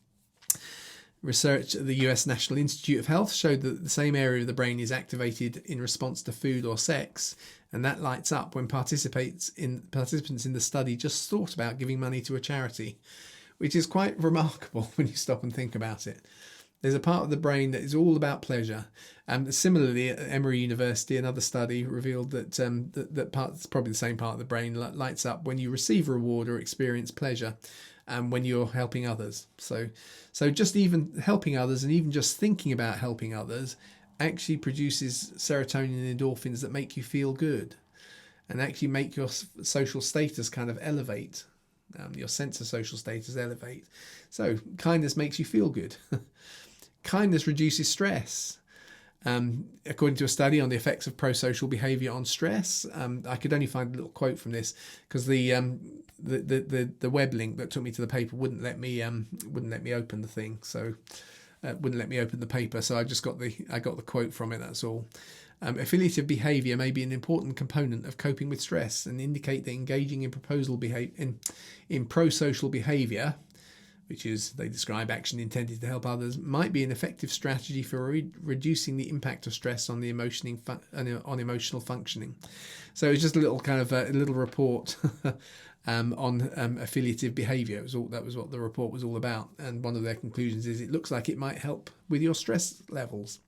Research at the US National Institute of Health showed that the same area of the brain is activated in response to food or sex, and that lights up when participants in the study just thought about giving money to a charity, which is quite remarkable when you stop and think about it. There's a part of the brain that is all about pleasure. Similarly, at Emory University, another study revealed that that part, it's probably the same part of the brain, lights up when you receive a reward or experience pleasure, and when you're helping others. So just even helping others, and even just thinking about helping others, actually produces serotonin and endorphins that make you feel good, and actually make your social status kind of elevate. Your sense of social status elevate. So kindness makes you feel good. Kindness reduces stress. According to a study on the effects of prosocial behaviour on stress, I could only find a little quote from this because the web link that took me to the paper wouldn't let me open the thing, so wouldn't let me open the paper. So I got the quote from it. That's all. Affiliative behaviour may be an important component of coping with stress and indicate that engaging in prosocial behaviour, which is, they describe action intended to help others, might be an effective strategy for reducing the impact of stress on the emotional functioning. So it's just a little kind of a little report on affiliative behaviour. That was what the report was all about, and one of their conclusions is it looks like it might help with your stress levels.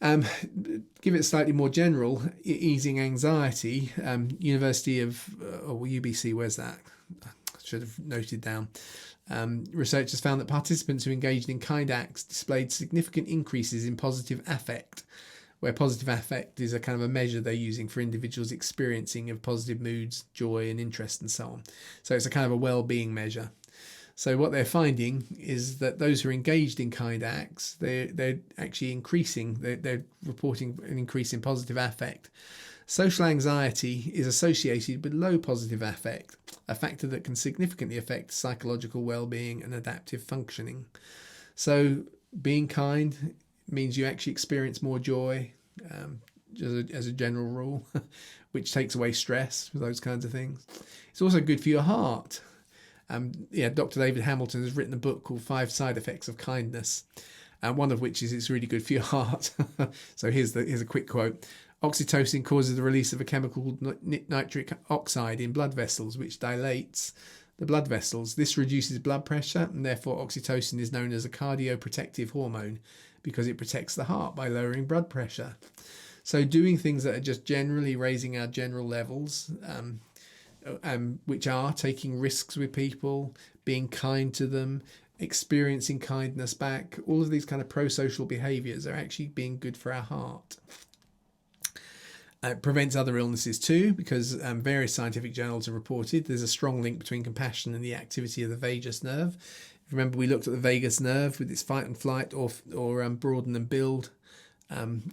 Give it slightly more general, easing anxiety. University of UBC, where's that? I should have noted down. Researchers found that participants who engaged in kind acts displayed significant increases in positive affect, where positive affect is a kind of a measure they're using for individuals experiencing of positive moods, joy and interest and so on. So it's a kind of a well-being measure. So what they're finding is that those who are engaged in kind acts, they're actually increasing, they're reporting an increase in positive affect. Social anxiety is associated with low positive affect, a factor that can significantly affect psychological well-being and adaptive functioning. So being kind means you actually experience more joy, as a general rule, which takes away stress, those kinds of things. It's also good for your heart. Dr. David Hamilton has written a book called 5 Side Effects of Kindness, one of which is it's really good for your heart. So here's a quick quote. Oxytocin causes the release of a chemical called nitric oxide in blood vessels, which dilates the blood vessels. This reduces blood pressure, and therefore oxytocin is known as a cardioprotective hormone because it protects the heart by lowering blood pressure. So doing things that are just generally raising our general levels, which are taking risks with people, being kind to them, experiencing kindness back, all of these kind of prosocial behaviours are actually being good for our heart. It prevents other illnesses too, because various scientific journals have reported there's a strong link between compassion and the activity of the vagus nerve. Remember, we looked at the vagus nerve with its fight and flight or broaden and build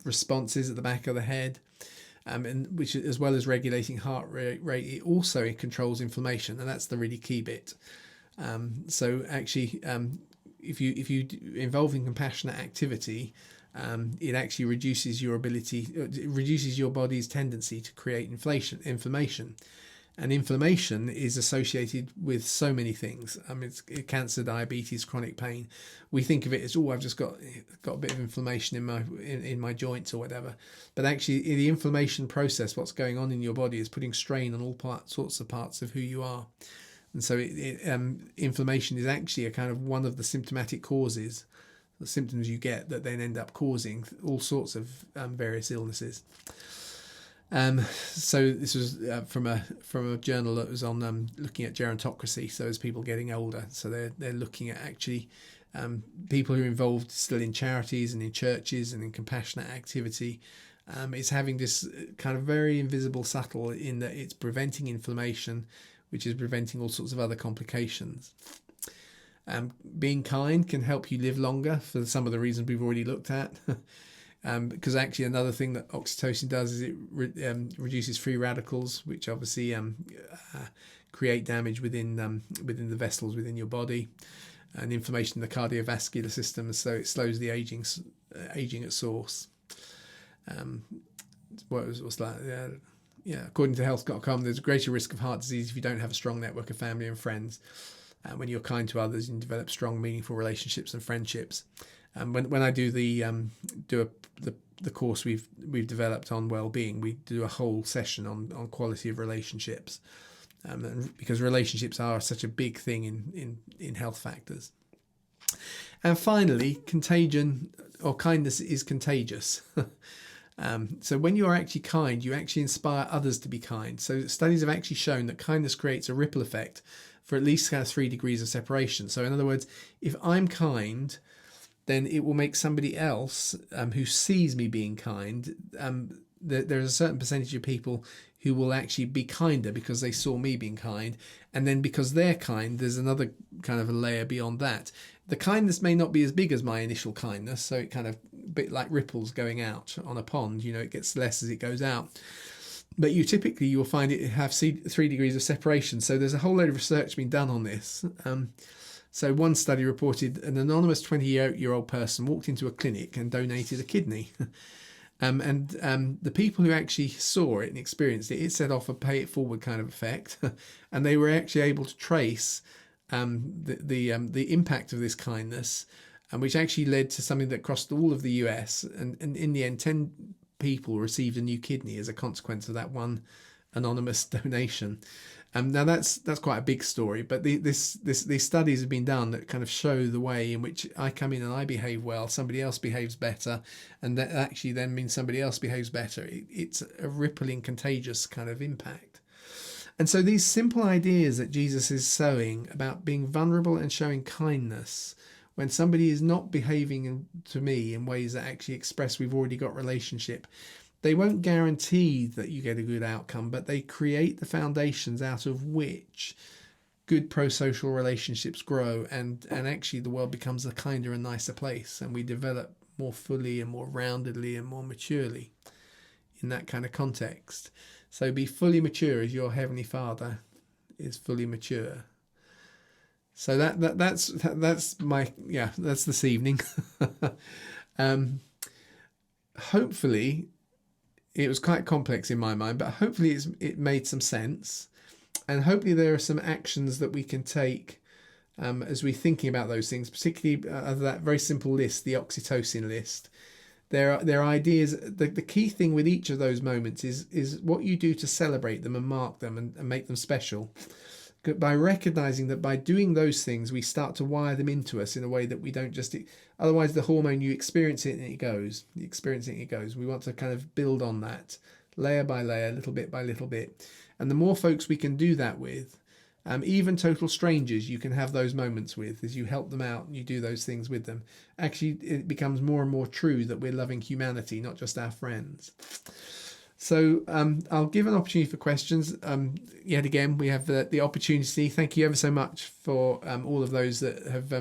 responses at the back of the head. And which, as well as regulating heart rate, it also controls inflammation, and that's the really key bit. So actually, if you involve in compassionate activity, it actually reduces your body's tendency to create inflammation. And inflammation is associated with so many things. It's cancer, diabetes, chronic pain. We think of it as, I've just got a bit of inflammation in my joints or whatever. But actually, the inflammation process, what's going on in your body, is putting strain on all sorts of parts of who you are. And so inflammation is actually a kind of one of the symptomatic causes, the symptoms you get that then end up causing all sorts of various illnesses. So this was from a journal that was on looking at gerontocracy. So as people getting older, so they're looking at actually people who are involved still in charities and in churches and in compassionate activity. It's having this kind of very invisible, subtle, in that it's preventing inflammation, which is preventing all sorts of other complications. Being kind can help you live longer for some of the reasons we've already looked at. Because actually another thing that oxytocin does is it reduces free radicals, which obviously create damage within the vessels within your body, and inflammation in the cardiovascular system, so it slows the aging at source. What's that? According to health.com, there's a greater risk of heart disease if you don't have a strong network of family and friends. When you're kind to others, you develop strong, meaningful relationships and friendships. And when I do the course we've developed on well-being, we do a whole session on quality of relationships, and because relationships are such a big thing in health factors. And finally, contagion or kindness is contagious. So when you are actually kind, you actually inspire others to be kind. So studies have actually shown that kindness creates a ripple effect for at least kind of 3 degrees of separation. So in other words, if I'm kind, then it will make somebody else who sees me being kind, there's a certain percentage of people who will actually be kinder because they saw me being kind. And then because they're kind, there's another kind of a layer beyond that. The kindness may not be as big as my initial kindness, so it kind of a bit like ripples going out on a pond, it gets less as it goes out. But you'll find it have 3 degrees of separation. So there's a whole load of research being done on this. So one study reported an anonymous 28-year-old person walked into a clinic and donated a kidney. The people who actually saw it and experienced it, it set off a pay it forward kind of effect. And they were actually able to trace the impact of this kindness, which actually led to something that crossed all of the US. And in the end, 10 people received a new kidney as a consequence of that one anonymous donation. Now that's quite a big story, but these studies have been done that kind of show the way in which I come in and I behave well, somebody else behaves better, and that actually then means somebody else behaves better. It's a rippling, contagious kind of impact. And so these simple ideas that Jesus is sowing about being vulnerable and showing kindness when somebody is not behaving to me in ways that actually express we've already got relationship, they won't guarantee that you get a good outcome, but they create the foundations out of which good prosocial relationships grow, and actually the world becomes a kinder and nicer place, and we develop more fully and more roundedly and more maturely in that kind of context. So be fully mature as your Heavenly Father is fully mature. So that's this evening. Hopefully it was quite complex in my mind, but hopefully it made some sense, and hopefully there are some actions that we can take as we're thinking about those things, particularly that very simple list, the oxytocin list. There are ideas. The key thing with each of those moments is what you do to celebrate them and mark them and make them special. By recognizing that by doing those things, we start to wire them into us in a way that we don't just... Otherwise, the hormone, you experience it and it goes. You experience it and it goes. We want to kind of build on that, layer by layer, little bit by little bit. And the more folks we can do that with, even total strangers you can have those moments with, as you help them out and you do those things with them. Actually, it becomes more and more true that we're loving humanity, not just our friends. So I'll give an opportunity for questions. Yet again, we have the opportunity. Thank you ever so much for all of those that have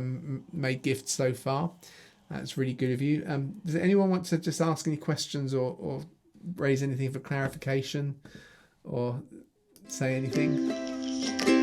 made gifts so far. That's really good of you. Does anyone want to just ask any questions or raise anything for clarification or say anything?